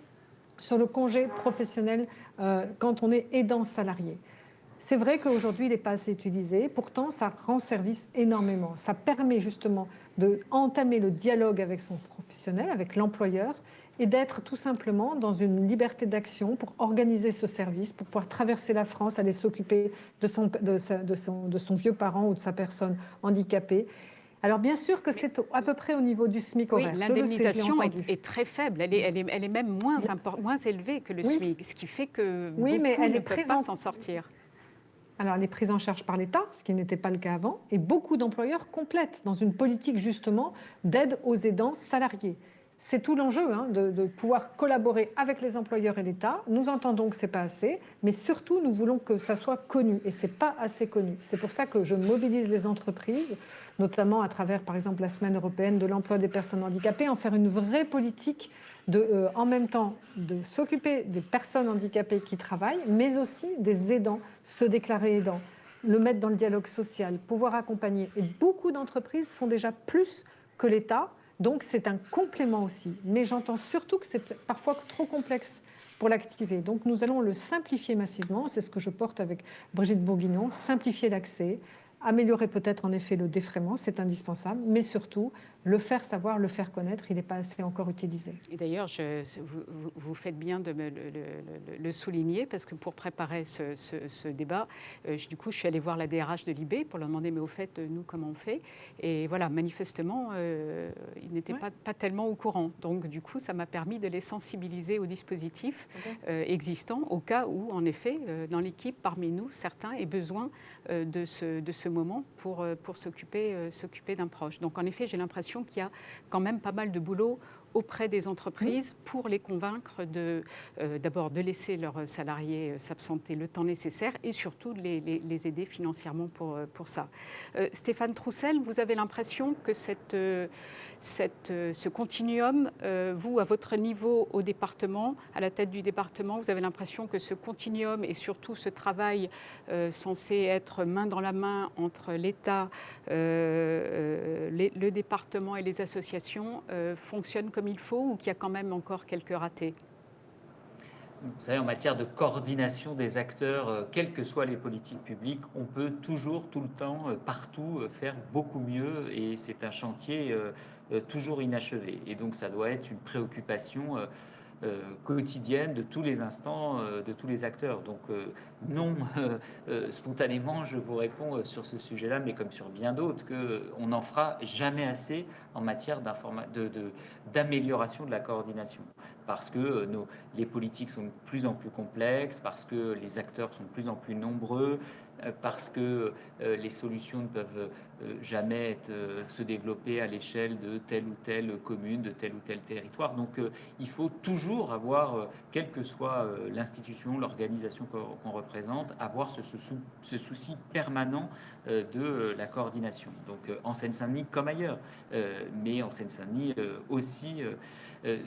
sur le congé professionnel quand on est aidant salarié. C'est vrai qu'aujourd'hui, il n'est pas assez utilisé. Pourtant, ça rend service énormément. Ça permet justement d'entamer le dialogue avec son professionnel, avec l'employeur, et d'être tout simplement dans une liberté d'action pour organiser ce service, pour pouvoir traverser la France, aller s'occuper de son vieux parent ou de sa personne handicapée. Alors bien sûr que c'est à peu près au niveau du SMIC Oui, horaire. l'indemnisation est très faible. Elle est même moins élevée que le Oui. SMIC, ce qui fait que Oui, mais beaucoup elle ne est peuvent pas présente. s'en sortir. Alors, elle est prise en charge par l'État, ce qui n'était pas le cas avant, et beaucoup d'employeurs complètent dans une politique justement d'aide aux aidants salariés. C'est tout l'enjeu de pouvoir collaborer avec les employeurs et l'État. Nous entendons que ce n'est pas assez, mais surtout nous voulons que ça soit connu, et ce n'est pas assez connu. C'est pour ça que je mobilise les entreprises, notamment à travers par exemple la Semaine européenne de l'emploi des personnes handicapées, en faire une vraie politique en même temps de s'occuper des personnes handicapées qui travaillent, mais aussi des aidants, se déclarer aidants, le mettre dans le dialogue social, pouvoir accompagner. Et beaucoup d'entreprises font déjà plus que l'État, donc c'est un complément aussi. Mais j'entends surtout que c'est parfois trop complexe pour l'activer. Donc nous allons le simplifier massivement, c'est ce que je porte avec Brigitte Bourguignon, simplifier l'accès, améliorer peut-être en effet le défraiement, c'est indispensable, mais surtout le faire savoir, le faire connaître, il n'est pas assez encore utilisé. Et d'ailleurs, vous faites bien de me le souligner, parce que pour préparer ce débat, du coup, je suis allée voir la DRH de l'IB pour leur demander, mais au fait, nous, comment on fait? Et voilà, manifestement, ils n'étaient pas tellement au courant. Donc, du coup, ça m'a permis de les sensibiliser aux dispositifs existants, au cas où, en effet, dans l'équipe, parmi nous, certains aient besoin de ce moment pour s'occuper d'un proche. Donc, en effet, j'ai l'impression qu'il y a quand même pas mal de boulot auprès des entreprises pour les convaincre d'abord de laisser leurs salariés s'absenter le temps nécessaire et surtout de les aider financièrement pour ça. Stéphane Troussel, vous avez l'impression que ce continuum, vous, à votre niveau au département, à la tête du département, vous avez l'impression que ce continuum et surtout ce travail censé être main dans la main entre l'État, le département et les associations fonctionne comme il faut, ou qu'il y a quand même encore quelques ratés? Vous savez, en matière de coordination des acteurs, quelles que soient les politiques publiques, on peut toujours, tout le temps, partout, faire beaucoup mieux, et c'est un chantier toujours inachevé. Et donc, ça doit être une préoccupation quotidienne de tous les instants, de tous les acteurs. Donc non, spontanément, je vous réponds sur ce sujet-là, mais comme sur bien d'autres, qu'on n'en fera jamais assez en matière d'amélioration de la coordination. Parce que les politiques sont de plus en plus complexes, parce que les acteurs sont de plus en plus nombreux, parce que les solutions ne peuvent jamais se développer à l'échelle de telle ou telle commune, de tel ou tel territoire. Donc il faut toujours avoir, quelle que soit l'institution, l'organisation qu'on représente, avoir ce souci permanent de la coordination. Donc en Seine-Saint-Denis comme ailleurs, mais en Seine-Saint-Denis aussi.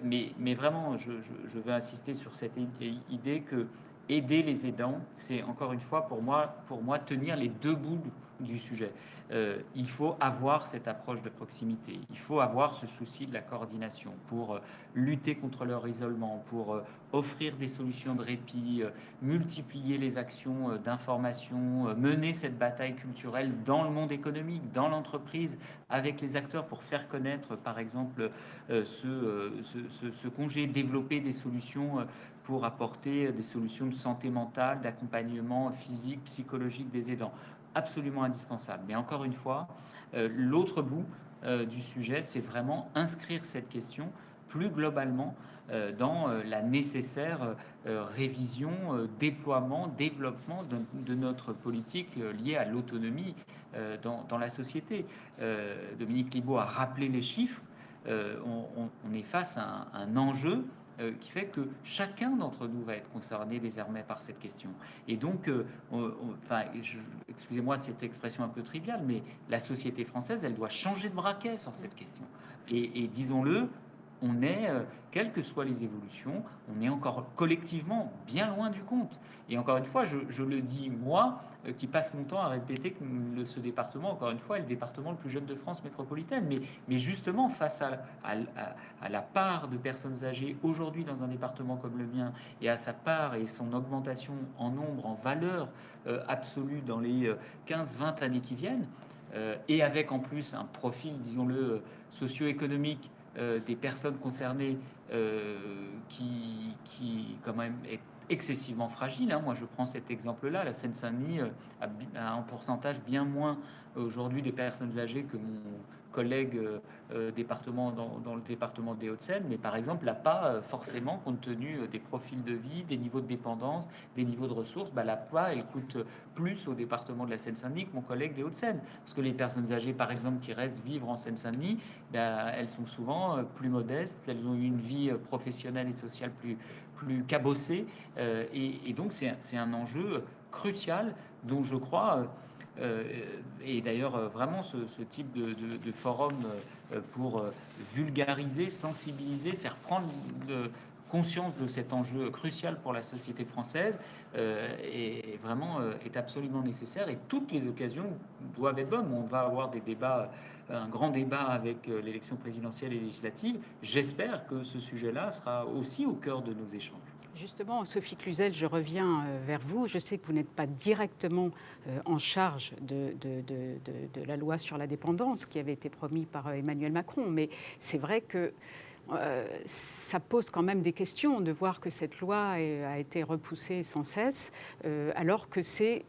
Mais vraiment, je veux insister sur cette idée que aider les aidants, c'est encore une fois pour moi tenir les deux bouts du sujet. Il faut avoir cette approche de proximité, il faut avoir ce souci de la coordination pour lutter contre leur isolement, pour offrir des solutions de répit, multiplier les actions d'information, mener cette bataille culturelle dans le monde économique, dans l'entreprise, avec les acteurs pour faire connaître par exemple ce congé, développer des solutions pour apporter des solutions de santé mentale, d'accompagnement physique, psychologique des aidants. Absolument indispensable. Mais encore une fois, l'autre bout, du sujet, c'est vraiment inscrire cette question plus globalement dans la nécessaire révision, déploiement, développement de notre politique liée à l'autonomie dans la société. Dominique Libaud a rappelé les chiffres. On est face à un enjeu qui fait que chacun d'entre nous va être concerné désormais par cette question. Et donc, excusez-moi de cette expression un peu triviale, mais la société française, elle doit changer de braquet sur cette question. Et disons-le, on est, quelles que soient les évolutions, on est encore collectivement bien loin du compte. Et encore une fois, je le dis moi, qui passe mon temps à répéter que ce département, encore une fois, est le département le plus jeune de France métropolitaine. Mais justement, face à la part de personnes âgées aujourd'hui dans un département comme le mien, et à sa part et son augmentation en nombre, en valeur absolue dans les 15-20 années qui viennent, et avec en plus un profil, disons-le, socio-économique des personnes concernées qui quand même est excessivement fragile. Moi, je prends cet exemple-là. La Seine-Saint-Denis a un pourcentage bien moins aujourd'hui des personnes âgées que mon collègue département dans le département des Hauts-de-Seine, mais par exemple n'a pas forcément, compte tenu des profils de vie, des niveaux de dépendance, des niveaux de ressources, la PA elle coûte plus au département de la Seine-Saint-Denis que mon collègue des Hauts-de-Seine, parce que les personnes âgées par exemple qui restent vivre en Seine-Saint-Denis, elles sont souvent plus modestes, elles ont eu une vie professionnelle et sociale plus cabossée, et donc c'est un enjeu crucial dont je crois et d'ailleurs vraiment ce type de forum pour vulgariser, sensibiliser, faire prendre conscience de cet enjeu crucial pour la société française est vraiment est absolument nécessaire, et toutes les occasions doivent être bonnes. On va avoir des débats, un grand débat avec l'élection présidentielle et législative. J'espère que ce sujet-là sera aussi au cœur de nos échanges. Justement, Sophie Cluzel, je reviens vers vous. Je sais que vous n'êtes pas directement en charge de la loi sur la dépendance qui avait été promise par Emmanuel Macron, mais c'est vrai que ça pose quand même des questions de voir que cette loi a été repoussée sans cesse, alors que c'est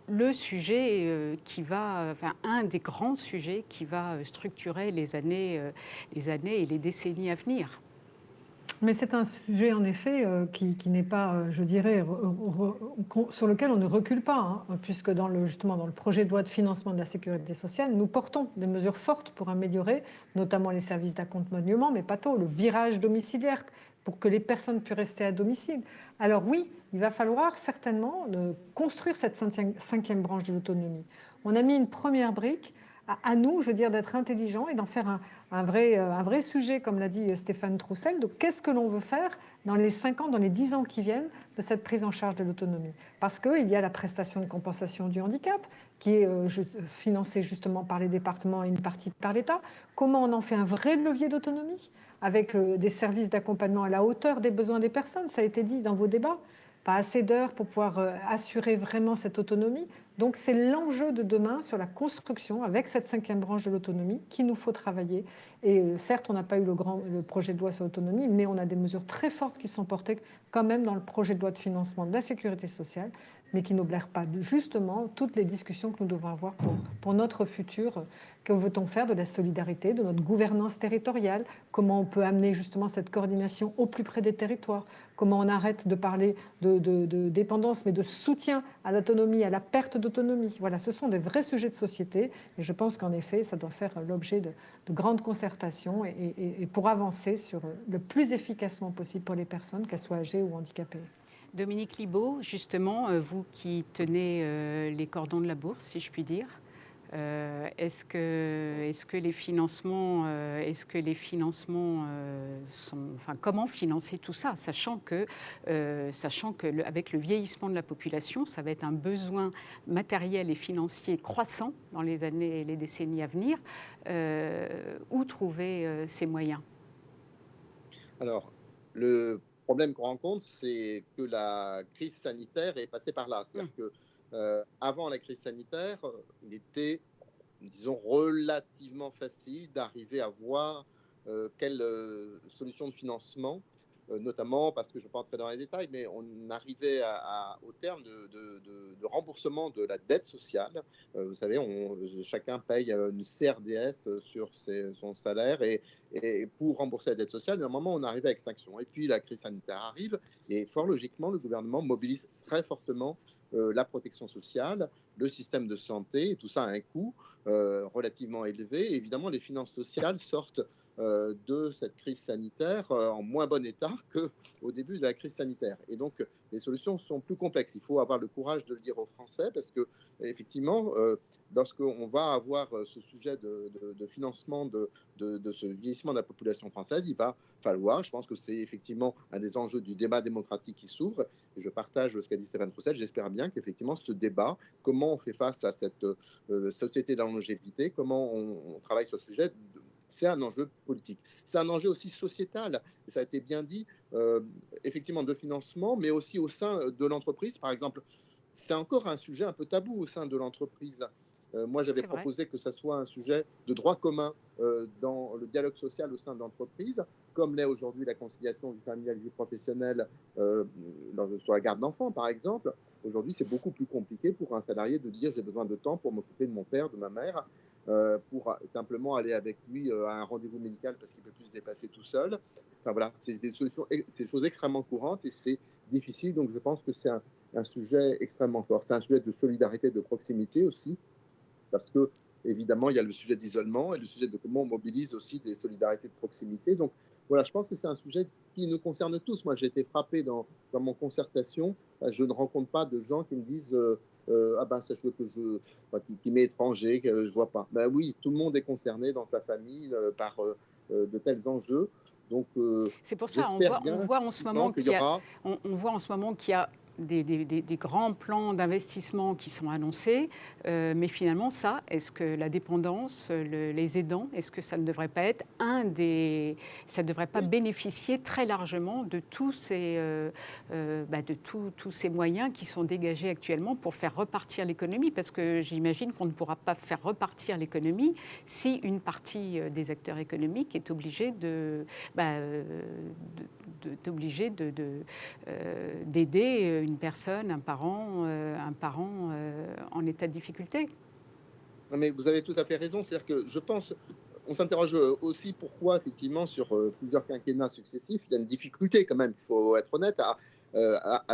le sujet qui va, un des grands sujets qui va structurer les années et les décennies à venir. Mais c'est un sujet, en effet, qui n'est pas, je dirais, sur lequel on ne recule pas, puisque justement dans le projet de loi de financement de la sécurité sociale, nous portons des mesures fortes pour améliorer, notamment les services d'accompagnement, mais pas tout, le virage domiciliaire, pour que les personnes puissent rester à domicile. Alors oui, il va falloir certainement construire cette cinquième branche de l'autonomie. On a mis une première brique. À nous, je veux dire, d'être intelligents et d'en faire un vrai sujet, comme l'a dit Stéphane Troussel. Donc, qu'est-ce que l'on veut faire dans les 5 ans, dans les 10 ans qui viennent de cette prise en charge de l'autonomie? Parce qu'il y a la prestation de compensation du handicap qui est financée justement par les départements et une partie par l'État. Comment on en fait un vrai levier d'autonomie avec des services d'accompagnement à la hauteur des besoins des personnes? Ça a été dit dans vos débats. Pas assez d'heures pour pouvoir assurer vraiment cette autonomie. Donc c'est l'enjeu de demain sur la construction avec cette cinquième branche de l'autonomie qu'il nous faut travailler. Et certes, on n'a pas eu le projet de loi sur l'autonomie, mais on a des mesures très fortes qui sont portées quand même dans le projet de loi de financement de la sécurité sociale, mais qui n'obèrent pas justement toutes les discussions que nous devons avoir pour notre futur. Que veut-on faire de la solidarité, de notre gouvernance territoriale? Comment on peut amener justement cette coordination au plus près des territoires? Comment on arrête de parler de dépendance, mais de soutien à l'autonomie, à la perte d'autonomie? Voilà, ce sont des vrais sujets de société. Et je pense qu'en effet, ça doit faire l'objet de grandes concertations et pour avancer sur le plus efficacement possible pour les personnes, qu'elles soient âgées ou handicapées. Dominique Libaud, justement, vous qui tenez les cordons de la bourse, si je puis dire, est-ce que les financements sont, comment financer tout ça, sachant que avec le vieillissement de la population, ça va être un besoin matériel et financier croissant dans les années et les décennies à venir. Où trouver ces moyens? Alors, le problème qu'on rencontre, c'est que la crise sanitaire est passée par là. C'est-à-dire que avant la crise sanitaire, il était, disons, relativement facile d'arriver à voir quelle solution de financement notamment parce que je ne vais pas entrer dans les détails, mais on arrivait au terme de remboursement de la dette sociale. Vous savez, chacun paye une CRDS sur son salaire et pour rembourser la dette sociale, normalement, on arrivait avec sanctions. Et puis la crise sanitaire arrive et fort logiquement, le gouvernement mobilise très fortement la protection sociale, le système de santé, et tout ça a un coût relativement élevé. Et évidemment, les finances sociales sortent de cette crise sanitaire en moins bon état qu'au début de la crise sanitaire. Et donc, les solutions sont plus complexes. Il faut avoir le courage de le dire aux Français parce que, effectivement, lorsqu'on va avoir ce sujet de financement de ce vieillissement de la population française, il va falloir, je pense que c'est effectivement un des enjeux du débat démocratique qui s'ouvre, et je partage ce qu'a dit Stéphane Roussel, j'espère bien qu'effectivement ce débat, comment on fait face à cette société de la longévité, comment on travaille sur ce sujet, c'est un enjeu politique. C'est un enjeu aussi sociétal, et ça a été bien dit, effectivement de financement, mais aussi au sein de l'entreprise. Par exemple, c'est encore un sujet un peu tabou au sein de l'entreprise. Moi, j'avais proposé que ça soit un sujet de droit commun dans le dialogue social au sein de l'entreprise, comme l'est aujourd'hui la conciliation vie familiale, vie professionnelle sur la garde d'enfants, par exemple. Aujourd'hui, c'est beaucoup plus compliqué pour un salarié de dire j'ai besoin de temps pour m'occuper de mon père, de ma mère, pour simplement aller avec lui à un rendez-vous médical parce qu'il ne peut plus se déplacer tout seul. Enfin voilà, c'est des choses extrêmement courantes et c'est difficile. Donc je pense que c'est un sujet extrêmement fort. C'est un sujet de solidarité, de proximité aussi, parce que évidemment il y a le sujet d'isolement et le sujet de comment on mobilise aussi des solidarités de proximité. Donc voilà, je pense que c'est un sujet qui nous concerne tous. Moi, j'ai été frappé dans mon concertation. Je ne rencontre pas de gens qui me disent ah ben, sachez que qui m'est étranger, que je vois pas. Ben oui, tout le monde est concerné dans sa famille par de tels enjeux. Donc, c'est pour ça on voit en ce moment qu'il y a des grands plans d'investissement qui sont annoncés, mais finalement, est-ce que la dépendance, les aidants, est-ce que ça ne devrait pas être ça ne devrait pas bénéficier très largement de tous ces moyens qui sont dégagés actuellement pour faire repartir l'économie, parce que j'imagine qu'on ne pourra pas faire repartir l'économie si une partie des acteurs économiques est obligée d'aider une personne, un parent en état de difficulté. Non, mais vous avez tout à fait raison. C'est-à-dire que je pense, on s'interroge aussi pourquoi, effectivement, sur plusieurs quinquennats successifs, il y a une difficulté quand même, il faut être honnête,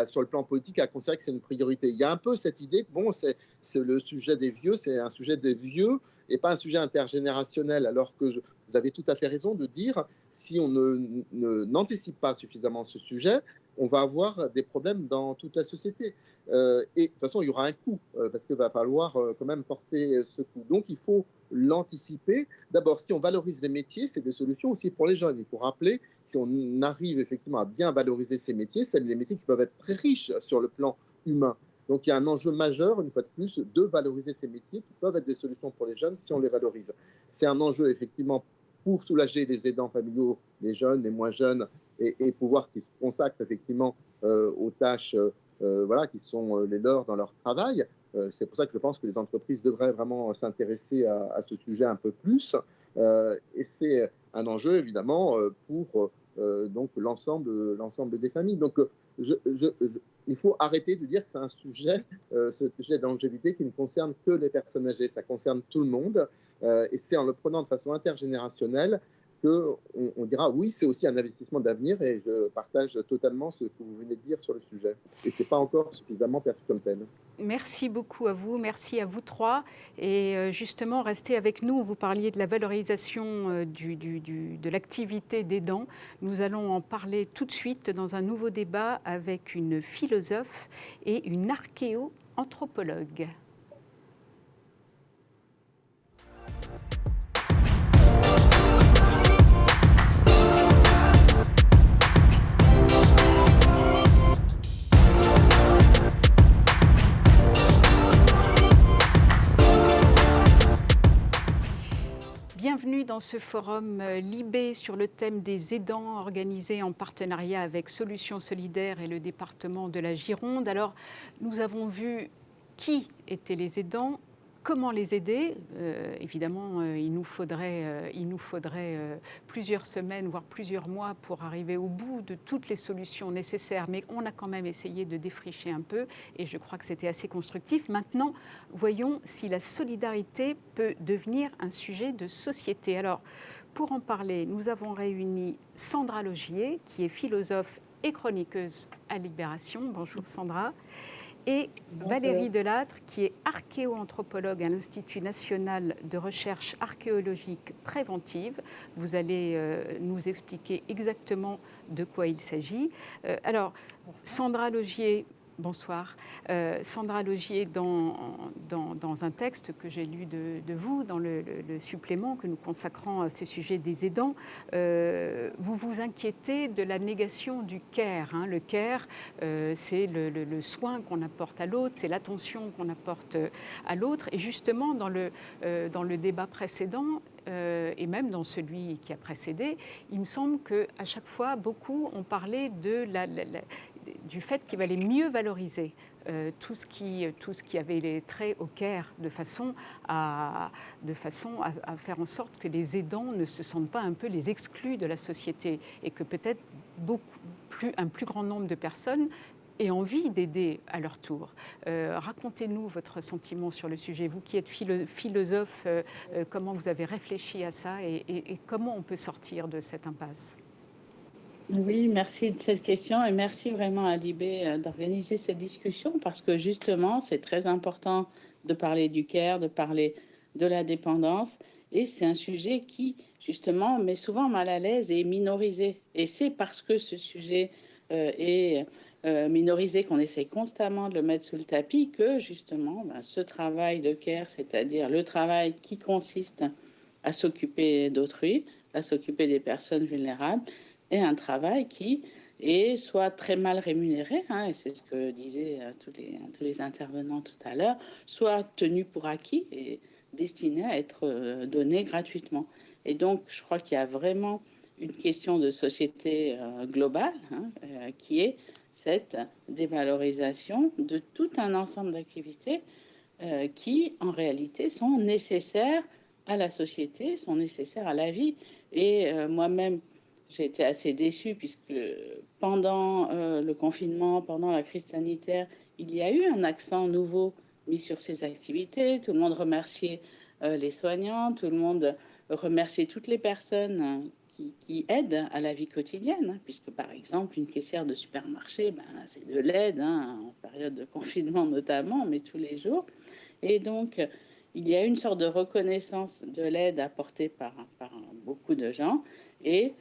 sur le plan politique, à considérer que c'est une priorité. Il y a un peu cette idée que bon, c'est le sujet des vieux, c'est un sujet des vieux et pas un sujet intergénérationnel, alors que vous avez tout à fait raison de dire, si on n'anticipe pas suffisamment ce sujet, on va avoir des problèmes dans toute la société. Et de toute façon, il y aura un coût, parce qu'il va falloir quand même porter ce coût. Donc, il faut l'anticiper. D'abord, si on valorise les métiers, c'est des solutions aussi pour les jeunes. Il faut rappeler, si on arrive effectivement à bien valoriser ces métiers, c'est des métiers qui peuvent être très riches sur le plan humain. Donc, il y a un enjeu majeur, une fois de plus, de valoriser ces métiers qui peuvent être des solutions pour les jeunes si on les valorise. C'est un enjeu, effectivement, pour soulager les aidants familiaux, les jeunes, les moins jeunes, et pouvoir qu'ils se consacrent effectivement aux tâches qui sont les leurs dans leur travail. C'est pour ça que je pense que les entreprises devraient vraiment s'intéresser à ce sujet un peu plus. Et c'est un enjeu, évidemment, pour donc l'ensemble des familles. Donc, il faut arrêter de dire que c'est un sujet, ce sujet de longévité, qui ne concerne que les personnes âgées. Ça concerne tout le monde. Et c'est en le prenant de façon intergénérationnelle qu'on dira oui, c'est aussi un investissement d'avenir, et je partage totalement ce que vous venez de dire sur le sujet. Et ce n'est pas encore suffisamment perçu comme tel. Merci beaucoup à vous, merci à vous trois. Et justement, restez avec nous. Vous parliez de la valorisation de l'activité d'aidant. Nous allons en parler tout de suite dans un nouveau débat avec une philosophe et une archéo-anthropologue. Bienvenue dans ce forum Libé sur le thème des aidants, organisé en partenariat avec Solutions Solidaires et le département de la Gironde. Alors, nous avons vu qui étaient les aidants, comment les aider? Évidemment, il nous faudrait plusieurs semaines, voire plusieurs mois pour arriver au bout de toutes les solutions nécessaires, mais on a quand même essayé de défricher un peu et je crois que c'était assez constructif. Maintenant, voyons si la solidarité peut devenir un sujet de société. Alors, pour en parler, nous avons réuni Sandra Logier, qui est philosophe et chroniqueuse à Libération. Bonjour Sandra. Et Valérie Delattre, qui est archéoanthropologue à l'Institut national de recherche archéologique préventive. Vous allez nous expliquer exactement de quoi il s'agit. Alors, Sandra Logier, bonsoir. Sandra Logier, dans un texte que j'ai lu de vous, dans le supplément que nous consacrons à ce sujet des aidants, vous vous inquiétez de la négation du care. Le care, c'est le soin qu'on apporte à l'autre, c'est l'attention qu'on apporte à l'autre. Et justement, dans le débat précédent, et même dans celui qui a précédé, il me semble qu'à chaque fois, beaucoup ont parlé du fait qu'il valait mieux valoriser tout ce qui avait les traits au care, de façon à faire en sorte que les aidants ne se sentent pas un peu les exclus de la société et que peut-être un plus grand nombre de personnes aient envie d'aider à leur tour. Racontez-nous votre sentiment sur le sujet. Vous qui êtes philosophe, comment vous avez réfléchi à ça et comment on peut sortir de cette impasse? Oui, merci de cette question et merci vraiment à Libé d'organiser cette discussion parce que justement, c'est très important de parler du care, de parler de la dépendance et c'est un sujet qui, justement, met souvent mal à l'aise et est minorisé. Et c'est parce que ce sujet est minorisé qu'on essaie constamment de le mettre sous le tapis que, justement, ce travail de care, c'est-à-dire le travail qui consiste à s'occuper d'autrui, à s'occuper des personnes vulnérables, et un travail qui est soit très mal rémunéré, et c'est ce que disaient tous les intervenants tout à l'heure, soit tenu pour acquis et destiné à être donné gratuitement. Et donc, je crois qu'il y a vraiment une question de société globale qui est cette dévalorisation de tout un ensemble d'activités qui, en réalité, sont nécessaires à la société, sont nécessaires à la vie. Et moi-même, j'ai été assez déçue puisque pendant le confinement, pendant la crise sanitaire, il y a eu un accent nouveau mis sur ces activités. Tout le monde remerciait les soignants, tout le monde remerciait toutes les personnes qui aident à la vie quotidienne, puisque par exemple, une caissière de supermarché, c'est de l'aide, en période de confinement notamment, mais tous les jours. Et donc, il y a une sorte de reconnaissance de l'aide apportée par beaucoup de gens. Et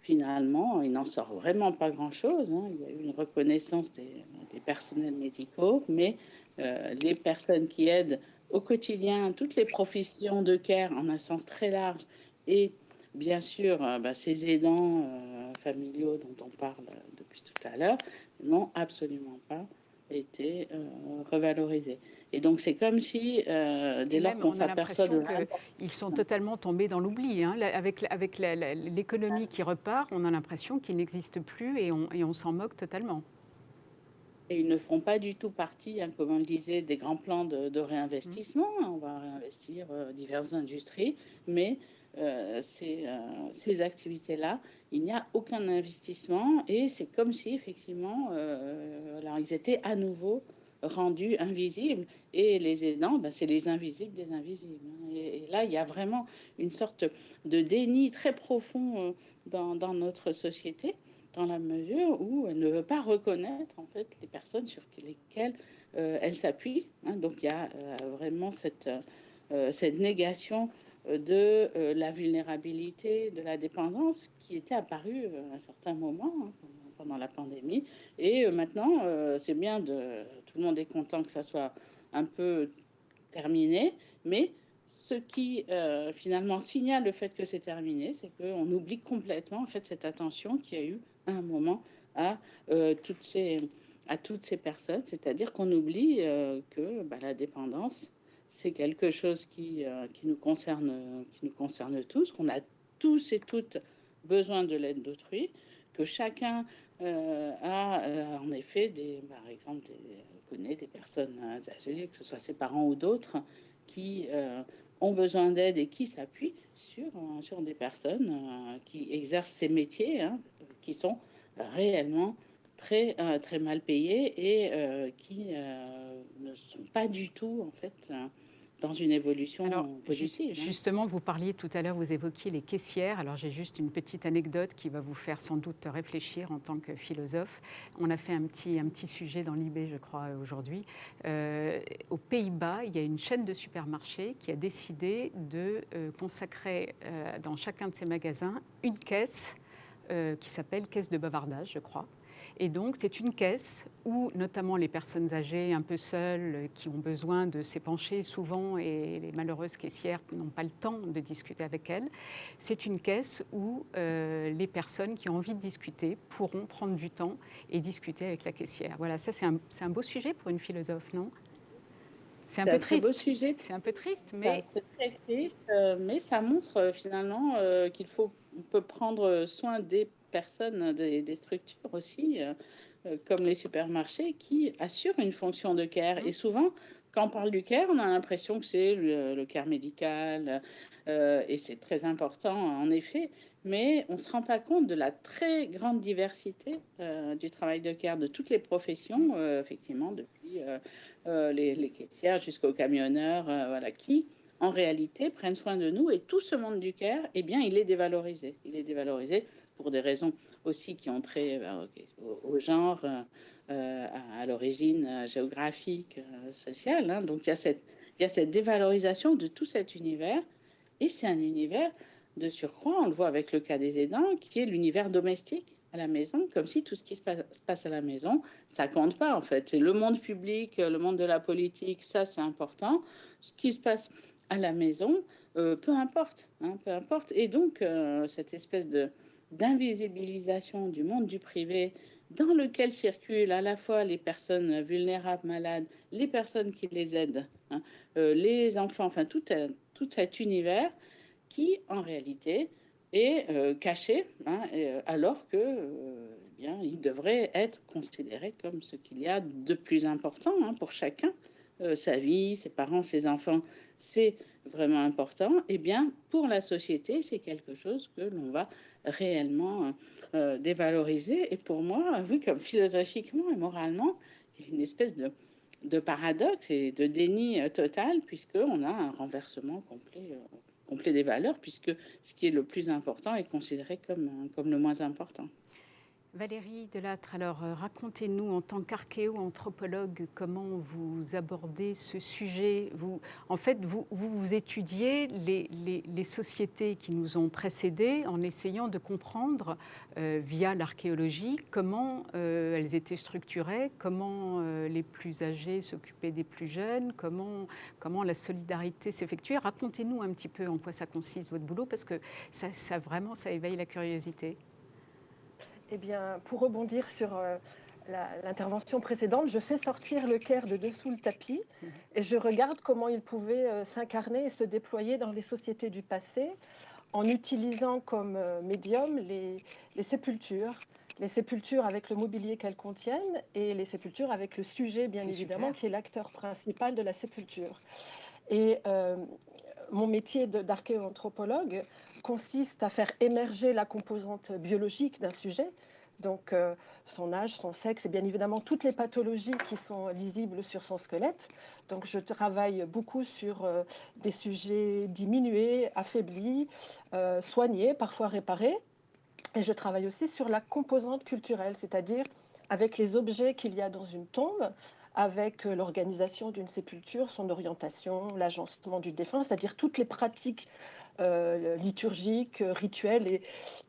finalement, il n'en sort vraiment pas grand-chose. Il y a eu une reconnaissance des personnels médicaux, mais les personnes qui aident au quotidien, toutes les professions de care en un sens très large, et bien sûr, ces aidants familiaux dont on parle depuis tout à l'heure, n'ont absolument pas été revalorisés. Et donc, c'est comme si, dès lors qu'on s'aperçoit de ils sont totalement tombés dans l'oubli. Avec l'économie qui repart, on a l'impression qu'ils n'existent plus et on s'en moque totalement. Et ils ne font pas du tout partie, comme on le disait, des grands plans de réinvestissement. On va réinvestir diverses industries, mais ces activités-là, il n'y a aucun investissement et c'est comme si, effectivement, alors ils étaient à nouveau rendus invisibles. Et les aidants, c'est les invisibles des invisibles. Et là, il y a vraiment une sorte de déni très profond dans notre société, dans la mesure où elle ne veut pas reconnaître en fait les personnes sur lesquelles elle s'appuie. Donc il y a vraiment cette négation de la vulnérabilité, de la dépendance qui était apparue à un certain moment pendant la pandémie. Et maintenant, c'est bien tout le monde est content que ça soit un peu terminé, mais ce qui finalement signale le fait que c'est terminé, c'est qu'on oublie complètement en fait cette attention qu'il y a eu à un moment à toutes ces personnes, c'est-à-dire qu'on oublie que la dépendance, c'est quelque chose qui nous concerne tous, qu'on a tous et toutes besoin de l'aide d'autrui, que chacun a en effet par exemple, connaît des personnes âgées, que ce soit ses parents ou d'autres, qui ont besoin d'aide et qui s'appuient sur des personnes qui exercent ces métiers, hein, qui sont réellement très, très mal payés et qui ne sont pas du tout, en fait, dans une évolution Alors, positive. Hein. justement, vous parliez tout à l'heure, vous évoquiez les caissières. Alors, j'ai juste une petite anecdote qui va vous faire sans doute réfléchir en tant que philosophe. On a fait un petit sujet dans l'IB, je crois, aujourd'hui. Aux Pays-Bas, il y a une chaîne de supermarchés qui a décidé de consacrer dans chacun de ses magasins une caisse qui s'appelle caisse de bavardage, je crois. Et donc, c'est une caisse où, notamment les personnes âgées, un peu seules, qui ont besoin de s'épancher souvent, et les malheureuses caissières n'ont pas le temps de discuter avec elles, c'est une caisse où les personnes qui ont envie de discuter pourront prendre du temps et discuter avec la caissière. Voilà, ça c'est un beau sujet pour une philosophe, non ? C'est un peu très beau triste. sujet. C'est un peu triste, mais C'est très triste, mais ça montre finalement on peut prendre soin des personnes, des structures aussi, comme les supermarchés, qui assurent une fonction de care. Et souvent, quand on parle du care, on a l'impression que c'est le care médical, et c'est très important en effet, mais on ne se rend pas compte de la très grande diversité du travail de care de toutes les professions, effectivement, depuis les caissières jusqu'aux camionneurs, voilà, qui en réalité prennent soin de nous. Et tout ce monde du care, eh bien, il est dévalorisé. Il est dévalorisé pour des raisons aussi qui ont trait au genre, à l'origine géographique, sociale. Hein. Donc il y a cette dévalorisation de tout cet univers. Et c'est un univers de surcroît, on le voit avec le cas des aidants, qui est l'univers domestique à la maison, comme si tout ce qui se passe à la maison, ça compte pas en fait. C'est le monde public, le monde de la politique, ça c'est important. Ce qui se passe à la maison, peu importe, hein, peu importe. Et donc cette espèce d'invisibilisation du monde du privé dans lequel circulent à la fois les personnes vulnérables, malades, les personnes qui les aident, hein, les enfants, enfin tout cet univers qui en réalité est caché, hein, alors que eh bien, il devrait être considéré comme ce qu'il y a de plus important, hein, pour chacun. Sa vie, ses parents, ses enfants, c'est vraiment important. Et bien, pour la société, c'est quelque chose que l'on va réellement dévaloriser. Et pour moi, vu comme philosophiquement et moralement, il y a une espèce de paradoxe et de déni total, puisqu'on a un renversement complet des valeurs, puisque ce qui est le plus important est considéré comme le moins important. Valérie Delattre, alors racontez-nous en tant qu'archéo-anthropologue comment vous abordez ce sujet. En fait, vous étudiez les sociétés qui nous ont précédés en essayant de comprendre via l'archéologie comment elles étaient structurées, comment les plus âgés s'occupaient des plus jeunes, comment la solidarité s'effectuait. Racontez-nous un petit peu en quoi ça consiste votre boulot, parce que ça éveille la curiosité. Eh bien, pour rebondir sur l'intervention précédente, je fais sortir le care de dessous le tapis et je regarde comment il pouvait s'incarner et se déployer dans les sociétés du passé en utilisant comme médium les sépultures. Les sépultures avec le mobilier qu'elles contiennent et les sépultures avec le sujet, bien évidemment, super, qui est l'acteur principal de la sépulture. Et mon métier d'archéoanthropologue consiste à faire émerger la composante biologique d'un sujet, donc son âge, son sexe et bien évidemment toutes les pathologies qui sont lisibles sur son squelette. Donc je travaille beaucoup sur des sujets diminués, affaiblis, soignés, parfois réparés. Et je travaille aussi sur la composante culturelle, c'est-à-dire avec les objets qu'il y a dans une tombe, avec l'organisation d'une sépulture, son orientation, l'agencement du défunt, c'est-à-dire toutes les pratiques liturgiques, rituelles et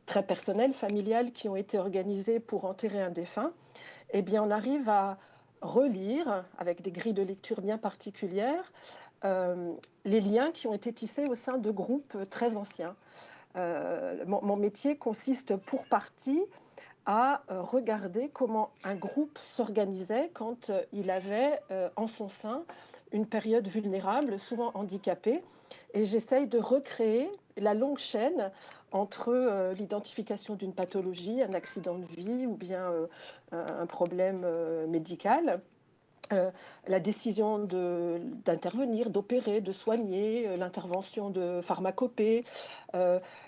très personnelles, familiales qui ont été organisées pour enterrer un défunt. Eh bien, on arrive à relire, avec des grilles de lecture bien particulières, les liens qui ont été tissés au sein de groupes très anciens. Mon métier consiste pour partie à regarder comment un groupe s'organisait quand il avait en son sein une période vulnérable, souvent handicapée, et j'essaye de recréer la longue chaîne entre l'identification d'une pathologie, un accident de vie ou bien un problème médical, la décision d'intervenir, d'opérer, de soigner, l'intervention de pharmacopée,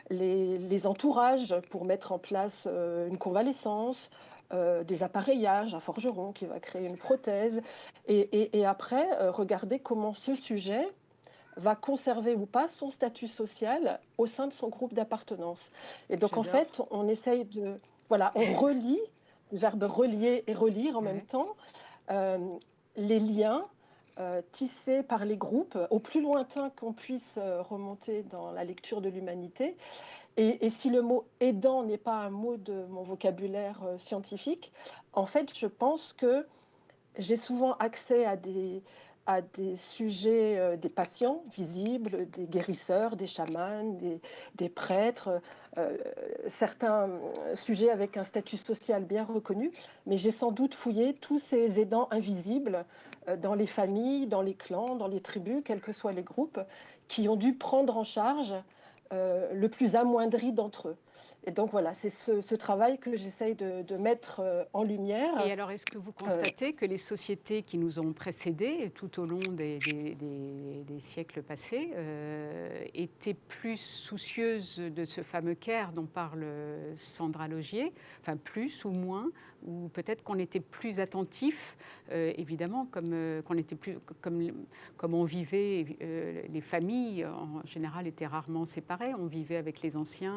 les entourages pour mettre en place une convalescence, des appareillages, un forgeron qui va créer une prothèse, et après, regarder comment ce sujet va conserver ou pas son statut social au sein de son groupe d'appartenance. Et donc, en J'adore. fait, on essaye de... Voilà, on relie, le verbe relier et relire en même Ouais. temps, euh, les liens tissés par les groupes, au plus lointain qu'on puisse remonter dans la lecture de l'humanité. Et si le mot aidant n'est pas un mot de mon vocabulaire scientifique, en fait, je pense que j'ai souvent accès à des sujets, des patients visibles, des guérisseurs, des chamans, des prêtres, certains sujets avec un statut social bien reconnu, mais j'ai sans doute fouillé tous ces aidants invisibles dans les familles, dans les clans, dans les tribus, quels que soient les groupes, qui ont dû prendre en charge le plus amoindri d'entre eux. Et donc voilà, c'est ce travail que j'essaye de mettre en lumière. Et alors, est-ce que vous constatez que les sociétés qui nous ont précédés tout au long des siècles passés étaient plus soucieuses de ce fameux care dont parle Sandra Logier, enfin plus ou moins, ou peut-être qu'on était plus attentif, évidemment, qu'on était plus, comme on vivait, les familles en général étaient rarement séparées, on vivait avec les anciens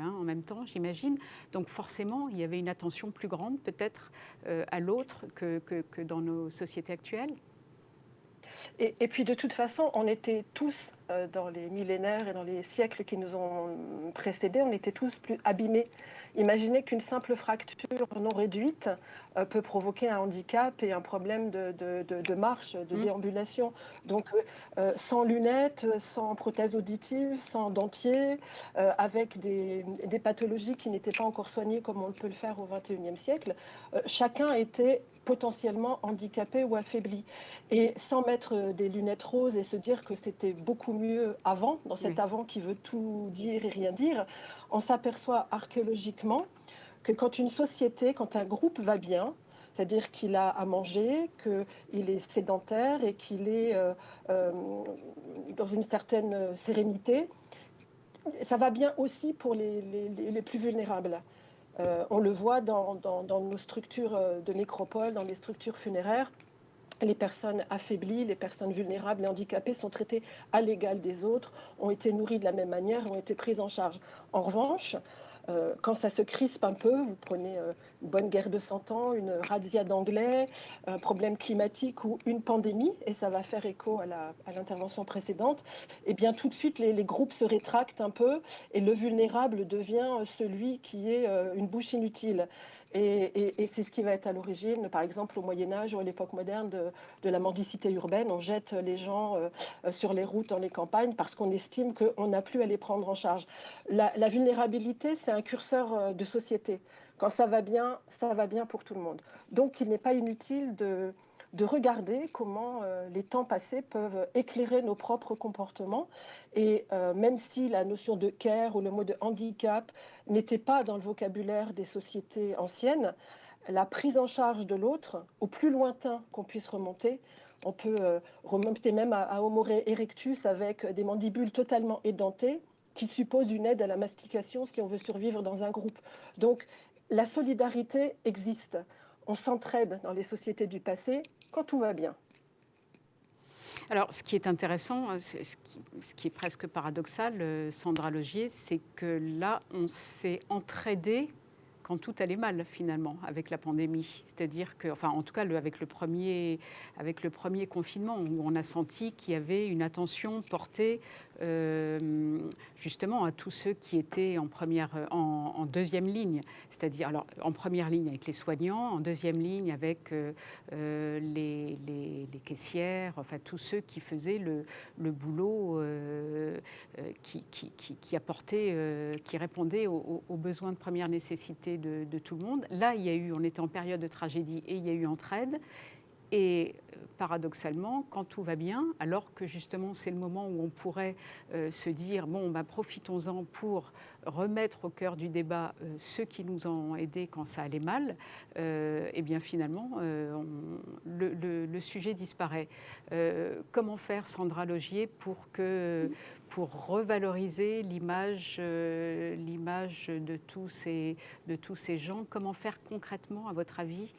en même temps, j'imagine. Donc forcément, il y avait une attention plus grande peut-être à l'autre que dans nos sociétés actuelles. Et puis de toute façon, on était tous, dans les millénaires et dans les siècles qui nous ont précédés, on était tous plus abîmés. Imaginez qu'une simple fracture non réduite peut provoquer un handicap et un problème de marche, de déambulation. Donc sans lunettes, sans prothèse auditive, sans dentier, avec des pathologies qui n'étaient pas encore soignées comme on peut le faire au XXIe siècle, chacun était potentiellement handicapé ou affaibli. Et sans mettre des lunettes roses et se dire que c'était beaucoup mieux avant, dans cet avant qui veut tout dire et rien dire, on s'aperçoit archéologiquement que quand une société, quand un groupe va bien, c'est-à-dire qu'il a à manger, qu'il est sédentaire et qu'il est dans une certaine sérénité, ça va bien aussi pour les plus vulnérables. On le voit dans nos structures de nécropole, dans les structures funéraires. Les personnes affaiblies, les personnes vulnérables, les handicapés sont traités à l'égal des autres, ont été nourris de la même manière, ont été pris en charge. En revanche, quand ça se crispe un peu, vous prenez une bonne guerre de 100 ans, une razzia d'anglais, un problème climatique ou une pandémie, et ça va faire écho à l'intervention précédente, et bien tout de suite les groupes se rétractent un peu et le vulnérable devient celui qui est une bouche inutile. Et c'est ce qui va être à l'origine, par exemple, au Moyen-Âge ou à l'époque moderne de la mendicité urbaine. On jette les gens sur les routes, dans les campagnes, parce qu'on estime qu'on n'a plus à les prendre en charge. La vulnérabilité, c'est un curseur de société. Quand ça va bien pour tout le monde. Donc, il n'est pas inutile de regarder comment les temps passés peuvent éclairer nos propres comportements. Et même si la notion de care ou le mot de handicap n'était pas dans le vocabulaire des sociétés anciennes, la prise en charge de l'autre, au plus lointain qu'on puisse remonter, on peut remonter même à Homo erectus avec des mandibules totalement édentées, qui suppose une aide à la mastication si on veut survivre dans un groupe. Donc, la solidarité existe. On s'entraide dans les sociétés du passé quand tout va bien. Alors, ce qui est intéressant, ce qui est presque paradoxal, Sandra Logier, c'est que là, on s'est entraidé quand tout allait mal, finalement, avec la pandémie. C'est-à-dire que, enfin, en tout cas, avec le premier confinement, où on a senti qu'il y avait une attention portée justement à tous ceux qui étaient en deuxième ligne. C'est-à-dire, alors, en première ligne avec les soignants, en deuxième ligne avec les caissières, enfin, tous ceux qui faisaient le boulot qui apportait, qui répondait aux besoins de première nécessité de tout le monde. Là, on était en période de tragédie et il y a eu entraide. Et paradoxalement, quand tout va bien, alors que justement c'est le moment où on pourrait se dire, bon, bah, profitons-en pour remettre au cœur du débat ceux qui nous ont aidés quand ça allait mal, et bien finalement, le sujet disparaît. Comment faire, Sandra Logier, pour revaloriser l'image de tous ces gens? Comment faire concrètement, à votre avis?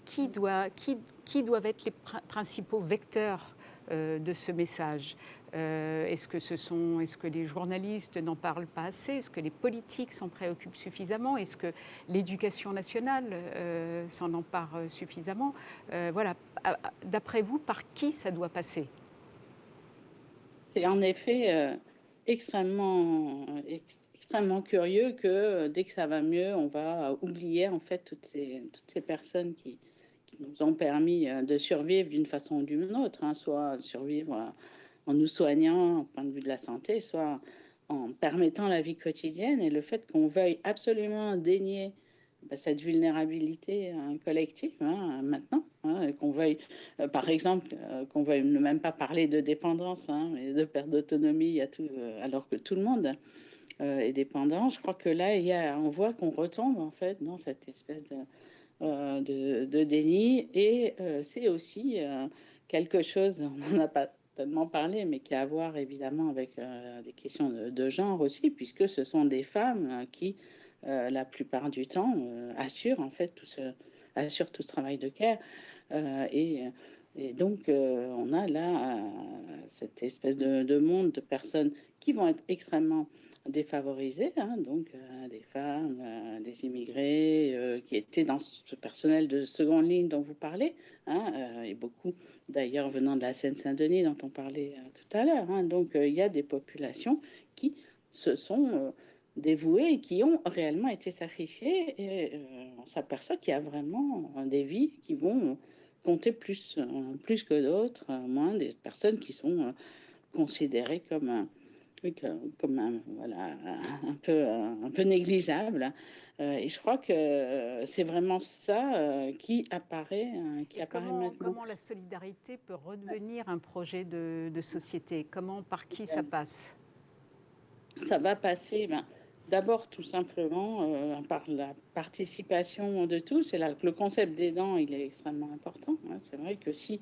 Qui doivent être les principaux vecteurs de ce message? Est-ce que les journalistes n'en parlent pas assez? Est-ce que les politiques s'en préoccupent suffisamment? Est-ce que l'éducation nationale s'en empare suffisamment? Voilà. D'après vous, par qui ça doit passer? C'est en effet extrêmement curieux que dès que ça va mieux, on va oublier en fait toutes ces personnes qui nous ont permis de survivre d'une façon ou d'une autre, hein, soit survivre en nous soignant au point de vue de la santé, soit en permettant la vie quotidienne. Et le fait qu'on veuille absolument dénier cette vulnérabilité collective maintenant, et qu'on veuille, par exemple, qu'on veuille ne même pas parler de dépendance et de perte d'autonomie alors que tout le monde est dépendant. Je crois que là, on voit qu'on retombe en fait dans cette espèce de déni. Et c'est aussi quelque chose, on n'en a pas tellement parlé, mais qui a à voir évidemment avec des questions de genre aussi, puisque ce sont des femmes qui, la plupart du temps, assurent en fait tout ce travail de care. Et donc, on a là cette espèce de monde de personnes qui vont être extrêmement défavorisées, donc des femmes, des immigrés qui étaient dans ce personnel de seconde ligne dont vous parlez, et beaucoup d'ailleurs venant de la Seine-Saint-Denis dont on parlait tout à l'heure. Donc, il y a des populations qui se sont dévouées et qui ont réellement été sacrifiées, et on s'aperçoit qu'il y a vraiment des vies qui vont compter plus que d'autres, moins des personnes qui sont considérées comme voilà, un peu négligeable. Et je crois que c'est vraiment ça qui apparaît maintenant. Comment la solidarité peut redevenir un projet de société? Par qui ça passe? Ça va passer d'abord tout simplement par la participation de tous. Et le concept d'aidant, il est extrêmement important. C'est vrai que si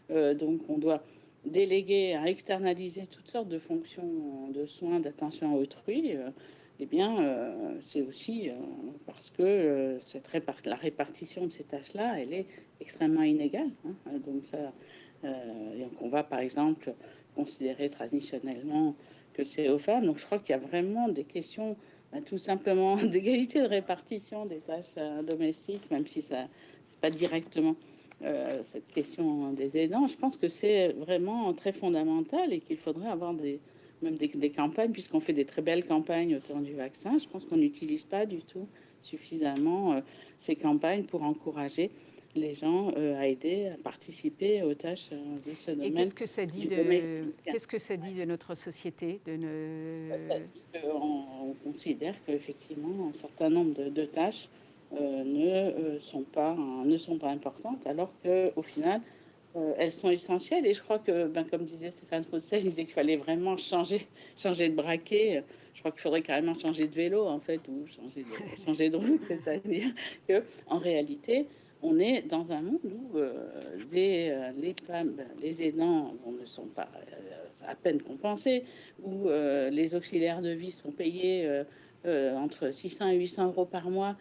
donc on doit déléguer à externaliser toutes sortes de fonctions de soins, d'attention à autrui, eh bien, c'est aussi parce que la répartition de ces tâches-là, elle est extrêmement inégale. Donc, on va, par exemple, considérer traditionnellement que c'est aux femmes. Donc, je crois qu'il y a vraiment des questions, tout simplement, d'égalité de répartition des tâches domestiques, même si ça c'est pas directement cette question des aidants. Je pense que c'est vraiment très fondamental et qu'il faudrait avoir même des campagnes, puisqu'on fait des très belles campagnes autour du vaccin. Je pense qu'on n'utilise pas du tout suffisamment ces campagnes pour encourager les gens à aider, à participer aux tâches de ce domaine. Et qu'est-ce que ça dit de notre société? On considère qu'effectivement, un certain nombre de tâches ne sont pas importantes, alors qu'au final, elles sont essentielles. Et je crois que, comme disait Stéphane Roussel, il disait qu'il fallait vraiment changer de braquet. Je crois qu'il faudrait carrément changer de vélo, en fait, ou changer de route. C'est-à-dire qu'en réalité, on est dans un monde où les femmes, les aidants ne sont pas à peine compensés, où les auxiliaires de vie sont payés entre 600 et 800 euros par mois